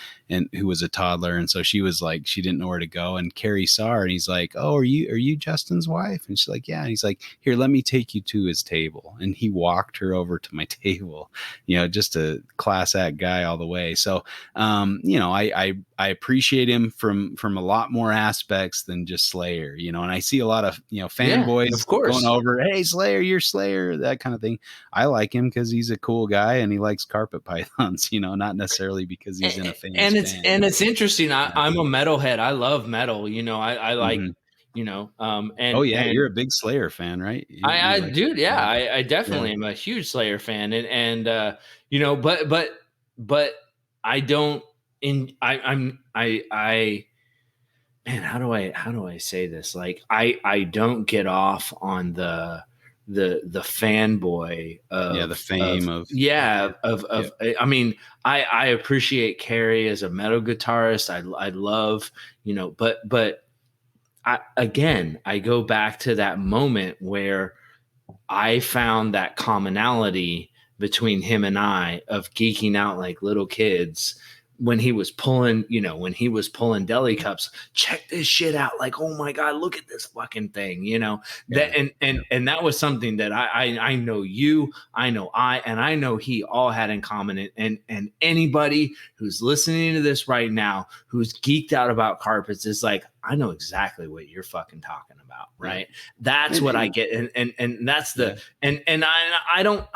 who was a toddler, and so she was like, she didn't know where to go, and Carrie saw her, and he's like, oh, are you Justin's wife? And she's like, yeah. And he's like, here, let me take you to his table, and he walked her over to my table. Just a class act guy all the way. So I appreciate him from a lot more aspects than just Slayer, and I see a lot of fanboys, of course, going over, hey, Slayer, you're Slayer, that kind of thing. I like him because he's a cool guy and he likes carpet pythons, not necessarily because he's in a famous band. And it's interesting. I'm a metalhead. I love metal. I like, and oh yeah, and you're a big Slayer fan, right? I like, dude, yeah, I definitely am a huge Slayer fan, and but I don't in I man, how do I say this? Like I don't get off on the fanboy of the fame of I mean, I appreciate Carrie as a metal guitarist. I love, but I go back to that moment where I found that commonality between him and I of geeking out like little kids when he was pulling deli cups. Check this shit out. Like, oh my God, look at this fucking thing, and that was something that I know I know he all had in common. And anybody who's listening to this right now, who's geeked out about carpets, is like, I know exactly what you're fucking talking about. Right. Yeah. That's what I get. And that's and I don't,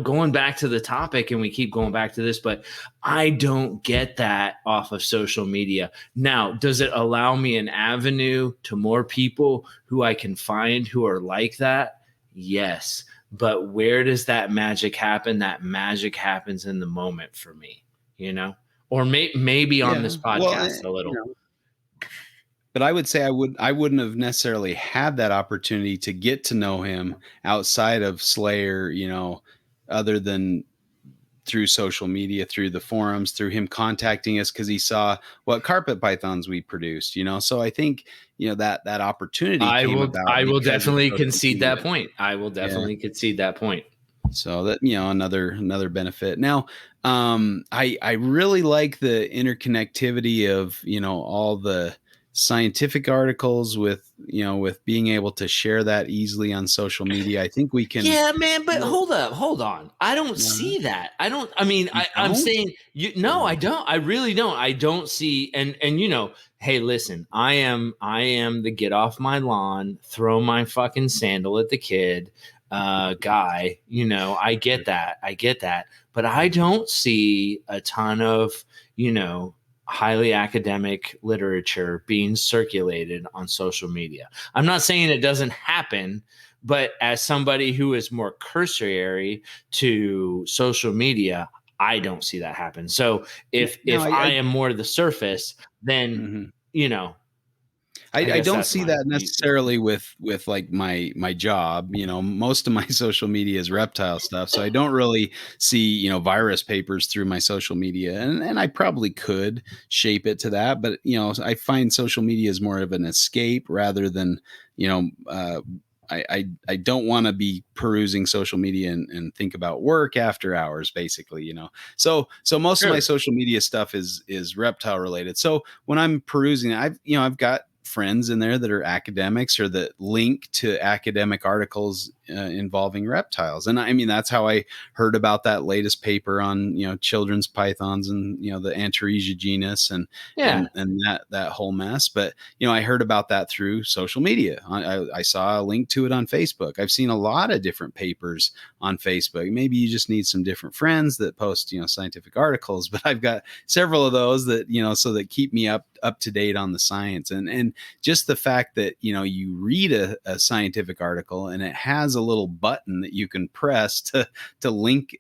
going back to the topic, and we keep going back to this, but I don't get that off of social media. Now, does it allow me an avenue to more people who I can find who are like that? Yes. But where does that magic happen? That magic happens in the moment for me, or maybe on this podcast a little. but I would say I wouldn't have necessarily had that opportunity to get to know him outside of Slayer, other than through social media, through the forums, through him contacting us because he saw what carpet pythons we produced, So I think, that opportunity came about I will because of definitely social concede that media. point. I will Yeah. definitely concede that point. So that, another benefit. Now, I really like the interconnectivity of, all the scientific articles with being able to share that easily on social media. I think we can. Yeah, man, but hold on. I don't Uh, see that. I mean, you I'm don't? saying no, I Oh, don't. I really don't. I don't see and hey, listen, I am the get off my lawn, throw my fucking sandal at the kid guy. I get that. I get that. But I don't see a ton of, highly academic literature being circulated on social media. I'm not saying it doesn't happen, but as somebody who is more cursory to social media, I don't see that happen. So no, if I am more the surface, then mhm. you know, I I guess don't that's see my that necessarily with like my job. Most of my social media is reptile stuff, so I don't really see virus papers through my social media, and I probably could shape it to that, but I find social media is more of an escape rather than you know I don't want to be perusing social media and think about work after hours, basically, So most of my sure. social media stuff is reptile related. So when I'm perusing, I've got friends in there that are academics or that link to academic articles involving reptiles. And I mean, that's how I heard about that latest paper on, children's pythons and, the Antaresia genus Yeah. and that whole mess. But, I heard about that through social media. I saw a link to it on Facebook. I've seen a lot of different papers on Facebook. Maybe you just need some different friends that post, scientific articles, but I've got several of those that, so that keep me up to date on the science. And just the fact that you read a scientific article and it has a little button that you can press to link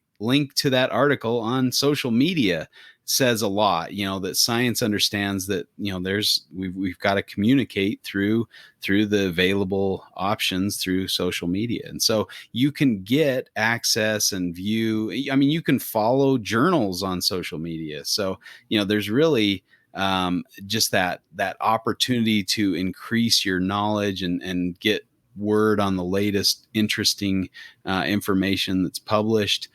to that article on social media says a lot. That science understands that we've got to communicate through the available options through social media. And so you can get access and view. I mean, you can follow journals on social media. So there's really just that opportunity to increase your knowledge and get word on the latest interesting information that's published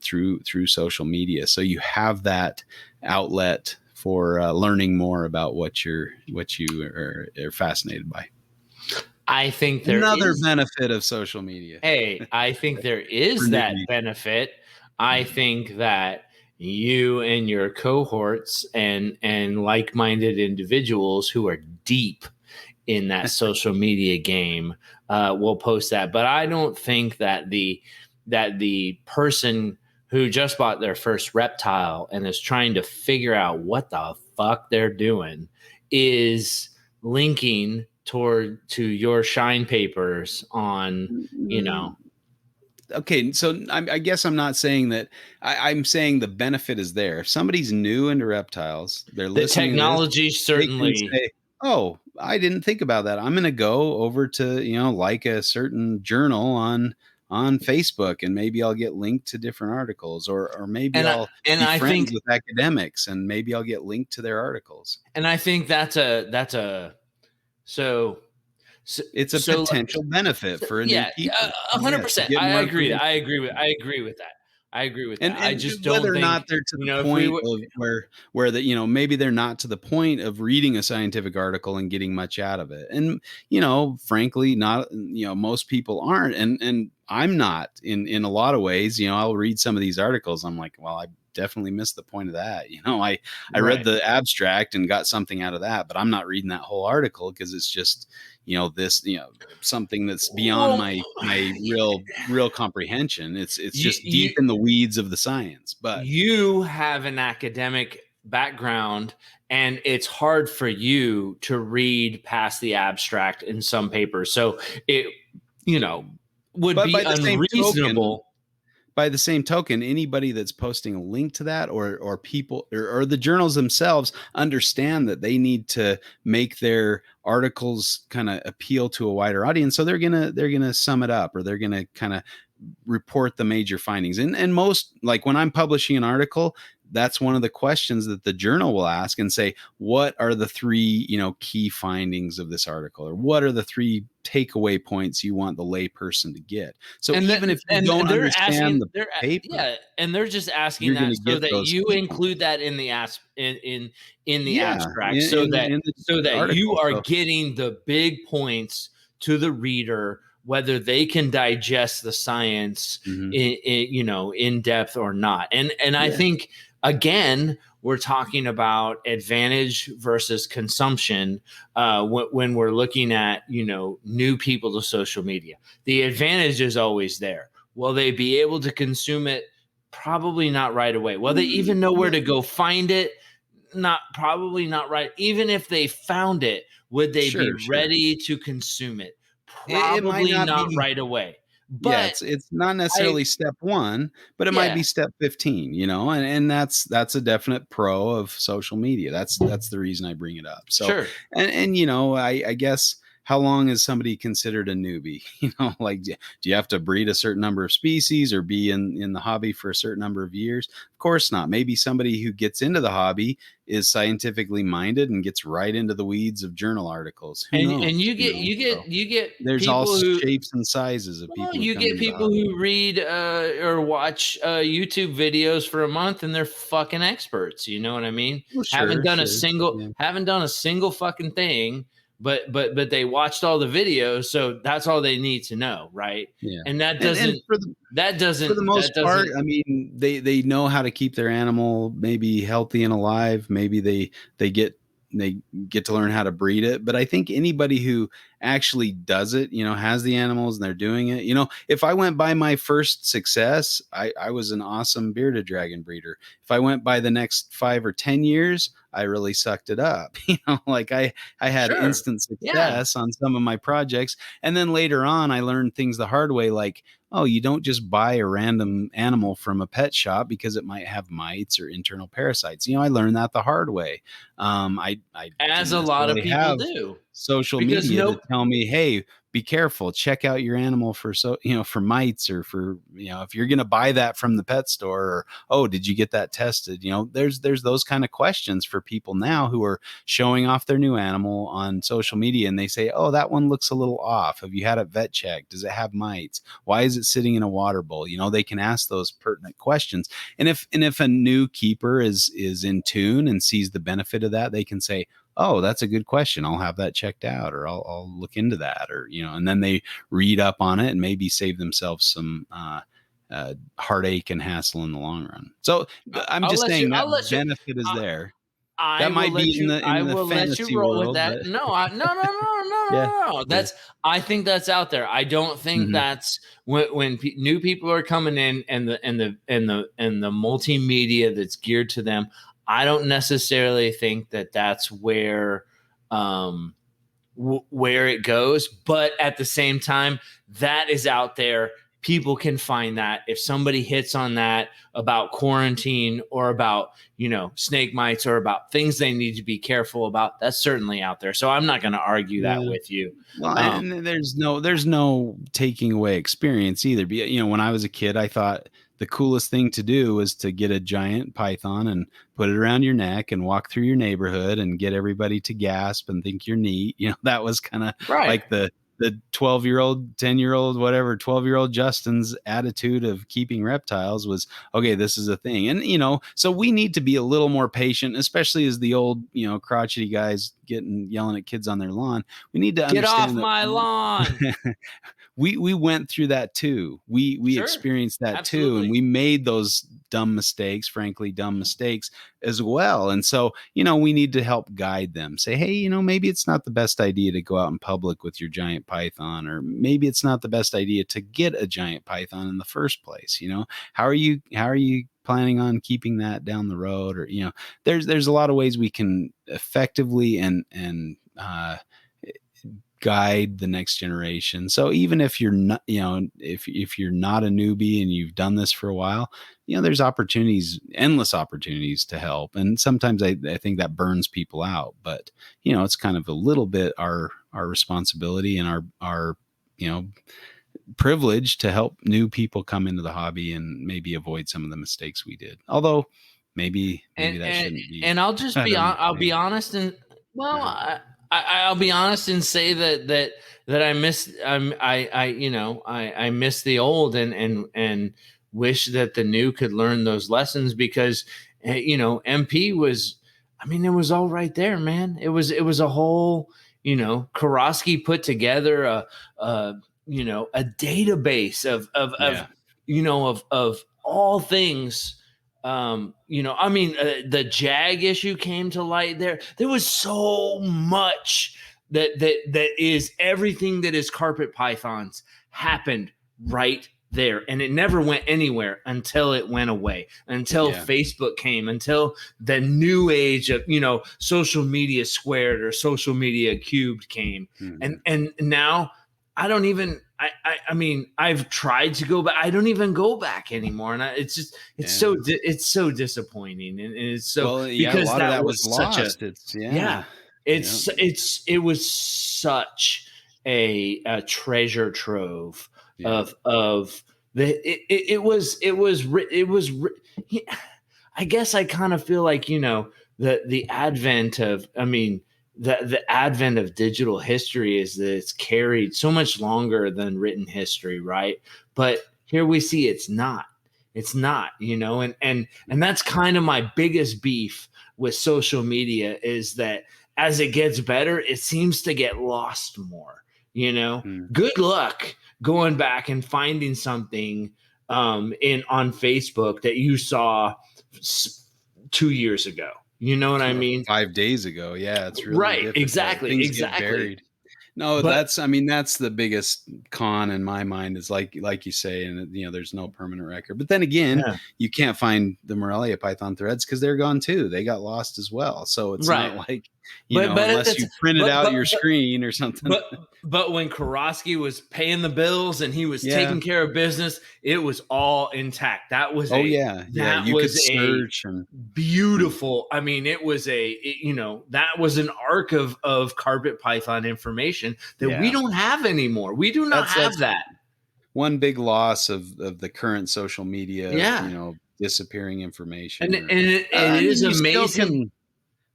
through social media. So you have that outlet for learning more about what you are fascinated by. I think there Another is benefit of social media. Hey, I think there For is that newbies. benefit. I think that you and your cohorts and like-minded individuals who are deep in that social media game will post that. But I don't think that the person who just bought their first reptile and is trying to figure out what the fuck they're doing is linking to your shine papers on, you know, Okay, so I guess I'm not saying that. I'm saying the benefit is there. If somebody's new into reptiles, they're the listening to this, technology they can certainly. say, "Oh, I didn't think about that. I'm going to go over to like a certain journal on Facebook, and maybe I'll get linked to different articles, or maybe and I, I'll and be I friends think with academics, and maybe I'll get linked to their articles." and I think that's a so so, It's a so potential benefit for a new yeah, keeper. Yeah, to 100%. get I more agree. information. I agree with that. I agree with that. I And just whether don't or think not they're to the if we point were. of where that maybe they're not to the point of reading a scientific article and getting much out of it, and frankly, not most people aren't, and I'm not in a lot of ways. I'll read some of these articles, I'm like, well, I definitely missed the point of that. I read Right. the abstract and got something out of that, but I'm not reading that whole article because it's just this something that's beyond Well, my real comprehension. It's you, just deep you in the weeds of the science. But you have an academic background and it's hard for you to read past the abstract in some papers. So it, you know, would but be by the same token, unreasonable. by the same token, anybody that's posting a link to that, or people, or the journals themselves understand that they need to make their articles kind of appeal to a wider audience. So they're gonna sum it up, or they're gonna kind of report the major findings. And most, like when I'm publishing an article, that's one of the questions that the journal will ask and say, what are the three, key findings of this article, or what are the three takeaway points you want the layperson to get? So And even if you don't they're understand asking, the paper, yeah, and they're just asking you're going that to so get that those you key include points. that in the in the Yeah, abstract, so that in the you article. are So getting the big points to the reader, whether they can digest the science mhm, in depth or not. And I yeah, think, again, we're talking about advantage versus consumption when we're looking at new people to social media. The advantage is always there. Will they be able to consume it? Probably not right away. Will they even know where yeah, to go find it? Not Probably not right. Even if they found it, would they be sure. ready to consume it? It might Probably not not be. right away. Yeah, But it's not I necessarily step one, but it might yeah, be step 15, and that's a definite pro of social media. That's the reason I bring it up. So, sure. and I guess, how long is somebody considered a newbie? Like, do you have to breed a certain number of species, or be in the hobby for a certain number of years? Of course not. Maybe somebody who gets into the hobby is scientifically minded and gets right into the weeds of journal articles. Who And knows? So you get there's all people who shapes and sizes of well, people who you come get into the people hobby. who read or watch YouTube videos for a month, and they're fucking experts. You know what I mean? Well, sure, sure. Yeah, Haven't done a single fucking thing, but they watched all the videos, so that's all they need to know, right? yeah. And And for the that most part, doesn't I mean, they know how to keep their animal maybe healthy and alive. Maybe they get they get to learn how to breed it. But I think anybody who actually does it, has the animals and they're doing it. If I went by my first success, I was an awesome bearded dragon breeder. If I went by the next 5 or 10 years, I really sucked it up. Like I had sure, instant yeah, success on some of my projects. And then later on, I learned things the hard way, like, oh, you don't just buy a random animal from a pet shop because it might have mites or internal parasites. I learned that the hard way. I as didn't a lot of necessarily people have do, social because media to nope, tell me, hey, be careful, check out your animal for for mites, or for, if you're going to buy that from the pet store, or, oh, did you get that tested? There's those kind of questions for people now who are showing off their new animal on social media, and they say, oh, that one looks a little off. Have you had it vet checked? Does it have mites? Why is it sitting in a water bowl? They can ask those pertinent questions. And if a new keeper is in tune and sees the benefit of that, they can say, oh, that's a good question, I'll have that checked out, or I'll look into that, or, and then they read up on it and maybe save themselves some heartache and hassle in the long run. So I'm just saying that I'll let you. benefit is there. I That will might be let in you. the I in the will let you fantasy roll with world, that. but No, no, no, no, no, yeah, no, no. yeah. I think that's out there. I don't think Hmm. that's when new people are coming in, and the multimedia that's geared to them. I don't necessarily think that that's um where it goes, but at the same time, that is out there. People can find that. If somebody hits on that about quarantine, or about snake mites, or about things they need to be careful about, that's certainly out there. So I'm not going to argue that Yeah. with you. Well, um, and there's no taking away experience either. When I was a kid, I thought the coolest thing to do was to get a giant python and put it around your neck and walk through your neighborhood and get everybody to gasp and think you're neat. That was kind of right. like the 12-year-old, 10-year-old, whatever, 12-year-old Justin's attitude of keeping reptiles was, okay, this is a thing. And, so we need to be a little more patient, especially as the old, crotchety guys yelling at kids on their lawn. We need to Get off understand my lawn. that we went through that too. We Sure. experienced that too, and Absolutely. we made those dumb mistakes, frankly, dumb mistakes as well. And so, we need to help guide them. Say, hey, maybe it's not the best idea to go out in public with your giant python, or maybe it's not the best idea to get a giant python in the first place. How are you planning on keeping that down the road? Or, there's a lot of ways we can effectively and guide the next generation. So even if you're not, if you're not a newbie and you've done this for a while, there's opportunities, endless opportunities to help. And sometimes I think that burns people out, but it's kind of a little bit our responsibility and our privilege to help new people come into the hobby and maybe avoid some of the mistakes we did. Although maybe that shouldn't be. And I'll just be I'll be honest and well, I'll be honest and say that I miss I miss the old and wish that the new could learn those lessons, because MP was, I mean, it was all right there, man. It was a whole, Karosky put together a database of all things. The Jag issue came to light there. There was so much that is everything that is carpet pythons happened right there, and it never went anywhere until it went away, until Facebook came, until the new age of social media squared or social media cubed came. And now I don't even I mean, I've tried to go back. I don't even go back anymore, and it's so disappointing, and it's so because a lot of that was lost. It was such a treasure trove of it was. I guess I kind of feel like the advent of the advent of digital history is that it's carried so much longer than written history, right? But here we see it's not, and that's kind of my biggest beef with social media, is that as it gets better, it seems to get lost more. Good luck going back and finding something on Facebook that you saw 2 years ago. You know what I mean? 5 days ago. Yeah, it's really right. difficult. Exactly. Things get buried. No, that's the biggest con in my mind, is like you say, and there's no permanent record. But then again, you can't find the Morelia Python threads because they're gone too. They got lost as well. So it's not like unless you printed out your screen or something. But when Karosky was paying the bills and he was taking care of business, it was all intact. That was you could search and beautiful. I mean, it was that was an arc of carpet python information that we don't have anymore. We do not have that. One big loss of the current social media, disappearing information. And it is amazing.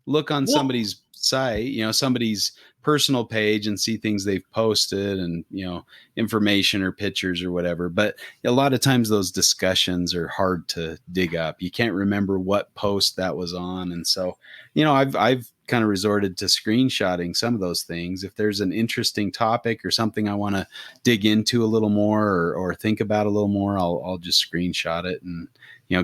Look on somebody's site, somebody's personal page, and see things they've posted and, information or pictures or whatever. But a lot of times those discussions are hard to dig up. You can't remember what post that was on. And so, I've kind of resorted to screenshotting some of those things. If there's an interesting topic or something I want to dig into a little more or think about a little more, I'll just screenshot it and,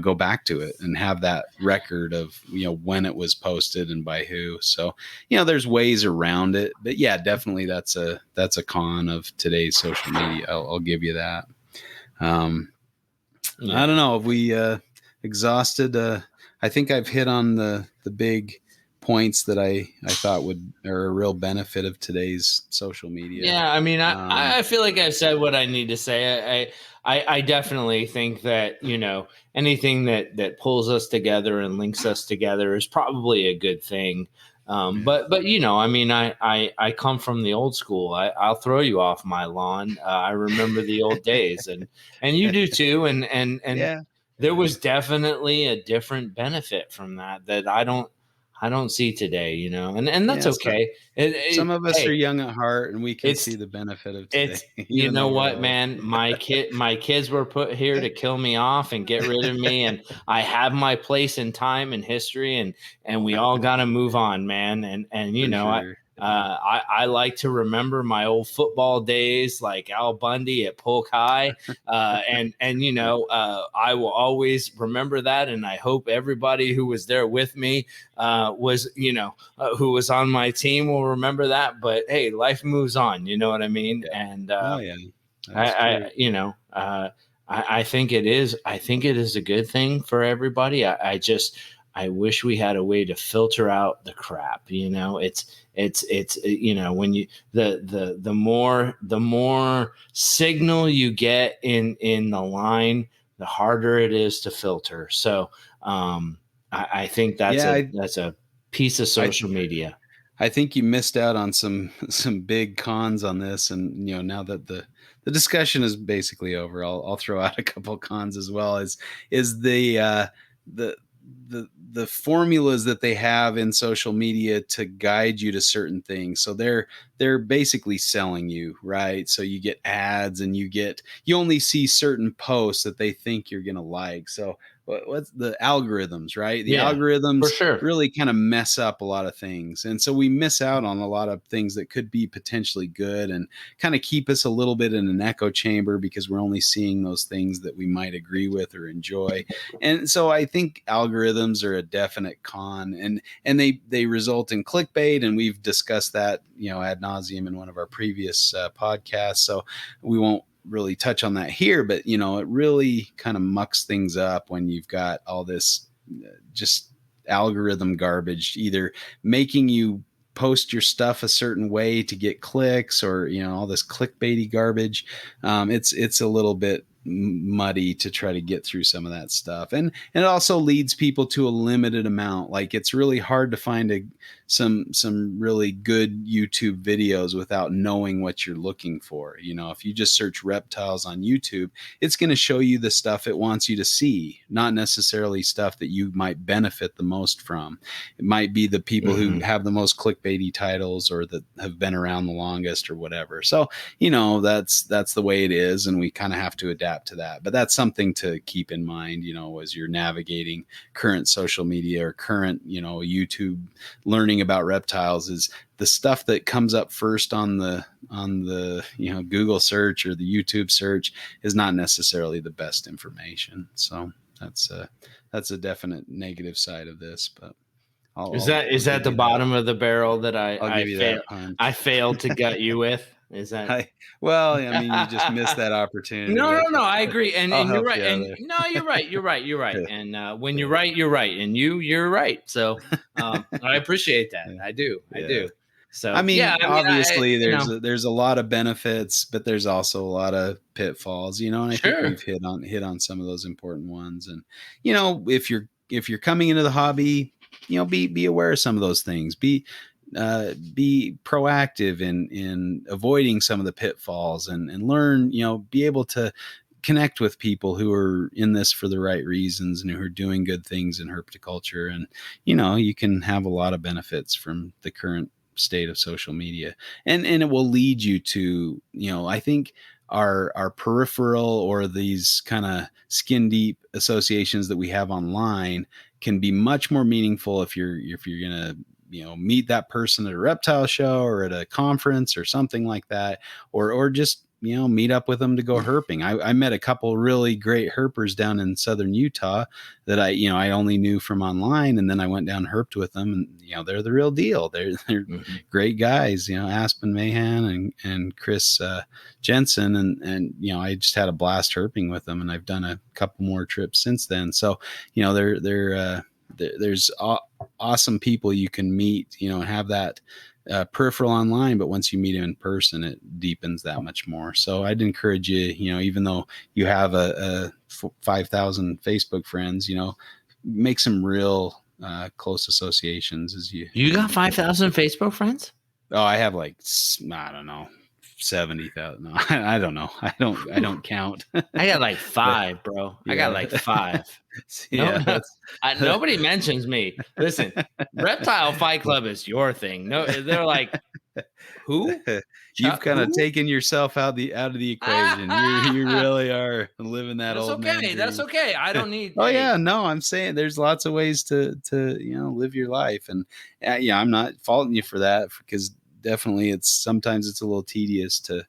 go back to it and have that record of, when it was posted and by who. So, there's ways around it, but yeah, definitely that's a con of today's social media. I'll give you that. I don't know if we exhausted. I think I've hit on the big points that I thought are a real benefit of today's social media. Yeah. I mean, I feel like I've said what I need to say. I definitely think that, anything that pulls us together and links us together is probably a good thing. But I come from the old school. I'll throw you off my lawn. I remember the old days, and you do too. And there was definitely a different benefit from that I don't see today, and that's okay. Some of us are young at heart, and we can see the benefit of today. You know what, man? My kids were put here to kill me off and get rid of me, and I have my place in time and history, and we all got to move on, man. And sure. I like to remember my old football days, like Al Bundy at Polk High, and I will always remember that, and I hope everybody who was there with me who was on my team will remember that. But hey, life moves on, you know what I mean? And I think it is a good thing for everybody. I wish we had a way to filter out the crap. It's when you the more signal you get in the line, the harder it is to filter. So I think that's Yeah, a piece of I social media. I think you missed out on some big cons on this, and now that the discussion is basically over, I'll throw out a couple cons as well. Is the the formulas that they have in social media to guide you to certain things. So they're basically selling you, right? So you get ads, and you only see certain posts that they think you're gonna like. So what's the algorithms, right? The Yeah, for algorithms sure. really kind of mess up a lot of things. And so we miss out on a lot of things that could be potentially good, and kind of keep us a little bit in an echo chamber, because we're only seeing those things that we might agree with or enjoy. And so I think algorithms are a definite con, and they result in clickbait. And we've discussed that, ad nauseum in one of our previous podcasts. So we won't really touch on that here, but it really kind of mucks things up when you've got all this just algorithm garbage, either making you post your stuff a certain way to get clicks, or all this clickbaity garbage. It's a little bit muddy to try to get through some of that stuff, and it also leads people to a limited amount. Like, it's really hard to find some really good YouTube videos without knowing what you're looking for. If you just search reptiles on YouTube, it's going to show you the stuff it wants you to see, not necessarily stuff that you might benefit the most from. It might be the people who have the most clickbaity titles, or that have been around the longest, or whatever. So that's the way it is, and we kind of have to adapt to that. But that's something to keep in mind, as you're navigating current social media or current, YouTube learning about reptiles, is the stuff that comes up first on the Google search or the YouTube search is not necessarily the best information. So that's a definite negative side of this. But Is that the bottom of the barrel that I'll give you that punch. I failed to gut you with? Is that? You just missed that opportunity. No. I agree, and you're right. And there. no, you're right. You're right. And when you're right, you're right, and you're right. So I appreciate that. I do. So obviously, there's a lot of benefits, but there's also a lot of pitfalls. And I think we've hit on some of those important ones. And if you're coming into the hobby, be aware of some of those things. Be proactive in avoiding some of the pitfalls, and learn, be able to connect with people who are in this for the right reasons, and who are doing good things in herpetoculture. And, you can have a lot of benefits from the current state of social media, and it will lead you to, I think our peripheral, or these kind of skin deep associations that we have online, can be much more meaningful if you're going to meet that person at a reptile show, or at a conference, or something like that, or just meet up with them to go herping. I met a couple really great herpers down in southern Utah that I only knew from online, and then I went down and herped with them, and they're the real deal. They're great guys, Aspen Mahan and Chris Jensen, and I just had a blast herping with them, and I've done a couple more trips since then. So there's awesome people you can meet, and have that peripheral online, but once you meet him in person, it deepens that much more. So I'd encourage you, even though you have a 5,000 Facebook friends, make some real close associations. As you got 5,000 Facebook friends? Oh, I have I don't know, 70,000. No, I don't know. I don't count. I got like 5, bro. Yeah. I got like 5. Yeah, nobody mentions me. Listen, Reptile Fight Club is your thing. No, they're like, who? You've kind of taken yourself out of the equation. You really are living that old man dream. That's okay. I don't need. Yeah, no, I'm saying there's lots of ways to live your life, and I'm not faulting you for that, because definitely sometimes it's a little tedious to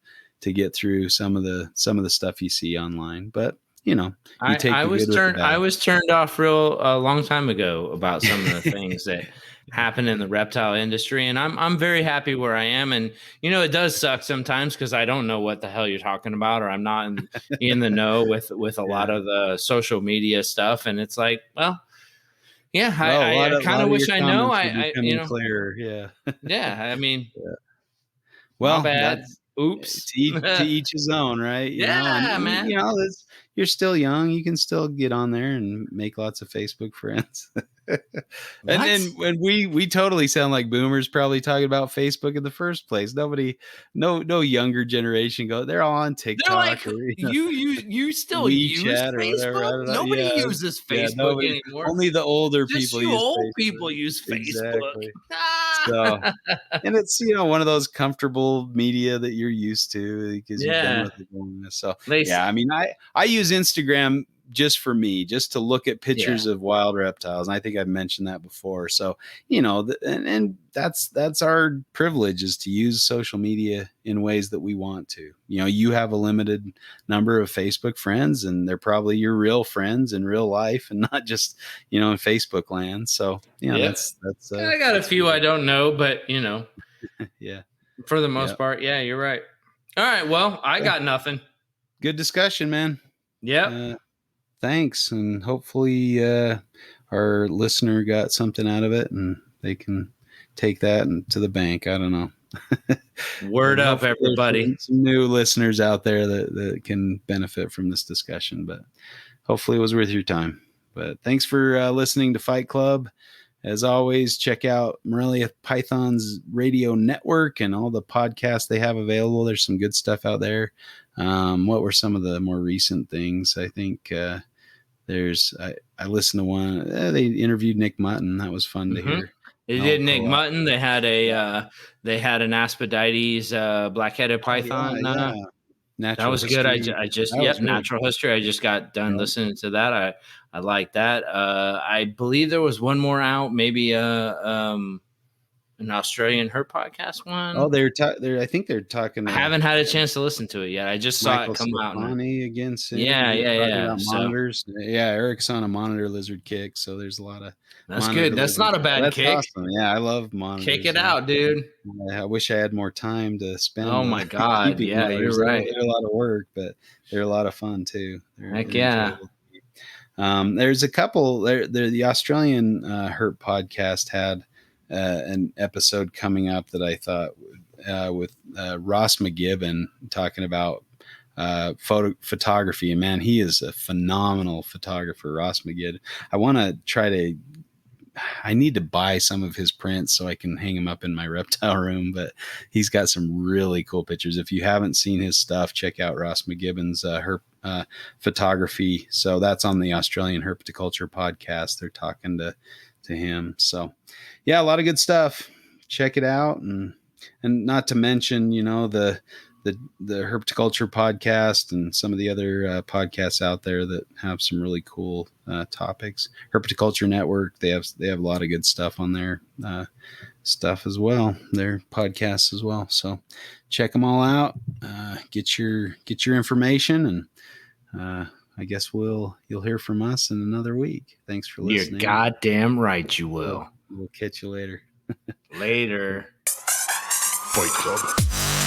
get through some of the stuff you see online, but I was turned off a long time ago about some of the things that happen in the reptile industry, and I'm very happy where I am. And it does suck sometimes, because I don't know what the hell you're talking about, or I'm not in the know with a lot of the social media stuff, and it's like, well, Yeah, Well, I kind lot of of your wish I know. comments are becoming You know, clearer. Yeah. yeah. I mean, Yeah. my Well, bad. that's Oops. to each his own, right? You know, Yeah, and man. you know, you're still young. You can still get on there and make lots of Facebook friends. What? And when we totally sound like boomers, probably talking about Facebook in the first place. Nobody, no younger generation go. They're all on They're TikTok like, or you still use WeChat or whatever. I Facebook? don't know. Nobody Yeah, uses yeah. Facebook Nobody. anymore. Only the older Just people you use old people Facebook. use Facebook. Exactly. So, and it's one of those comfortable media that you're used to because you've been Yeah. with it long enough. So They yeah, I mean, I use Instagram just for me, just to look at Yeah. pictures of wild reptiles. And I think I've mentioned that before. So and that's our privilege, is to use social media in ways that we want to. You have a limited number of Facebook friends, and they're probably your real friends in real life, and not just in Facebook land. So Yep. I got a that's few I don't know, but yeah. for the Yeah. most part, yeah, you're right. All right, well, I got nothing. Good discussion, man. Yep. Thanks, and hopefully our listener got something out of it, and they can take that to the bank. I don't know. Word And up, hopefully there's everybody. some new listeners out there that can benefit from this discussion. But hopefully it was worth your time. But thanks for listening to Fight Club. As always, check out Morelia Python's radio network and all the podcasts they have available. There's some good stuff out there. What were some of the more recent things? I think I listened to one. They interviewed Nick Mutton. That was fun to hear. They did Nick Mutton. They had an Aspidites black-headed python. Yeah. That was good. I just natural history. I just got done listening to that. I like that. I believe there was one more out, maybe an Australian herp podcast one. Oh, I think they're talking. I haven't had a chance to listen to it yet. I just saw it come out. Again soon. Yeah. Monitors. Yeah, Eric's on a monitor lizard kick, so there's a lot of. That's good. That's not a bad kick. Awesome. Yeah, I love monitors. Kick it out, dude. I wish I had more time to spend. Oh my god! Yeah, monitors. You're right. They're a lot of work, but they're a lot of fun too. Heck yeah. There's a couple. The Australian herp podcast had an episode coming up that I thought with Ross McGibbon talking about photography. And man, he is a phenomenal photographer, Ross McGibbon. I need to buy some of his prints so I can hang them up in my reptile room, but he's got some really cool pictures. If you haven't seen his stuff, check out Ross McGibbon's herp photography. So that's on the Australian Herpetoculture podcast. They're talking to him. So yeah, a lot of good stuff. Check it out. And not to mention, the Herpetoculture podcast and some of the other podcasts out there that have some really cool topics. Herpetoculture Network, they have a lot of good stuff on their stuff as well, their podcasts as well. So check them all out. Get your information, and I guess you'll hear from us in another week. Thanks for listening. You're goddamn right, you will. We'll catch you later. Later. Fight Club.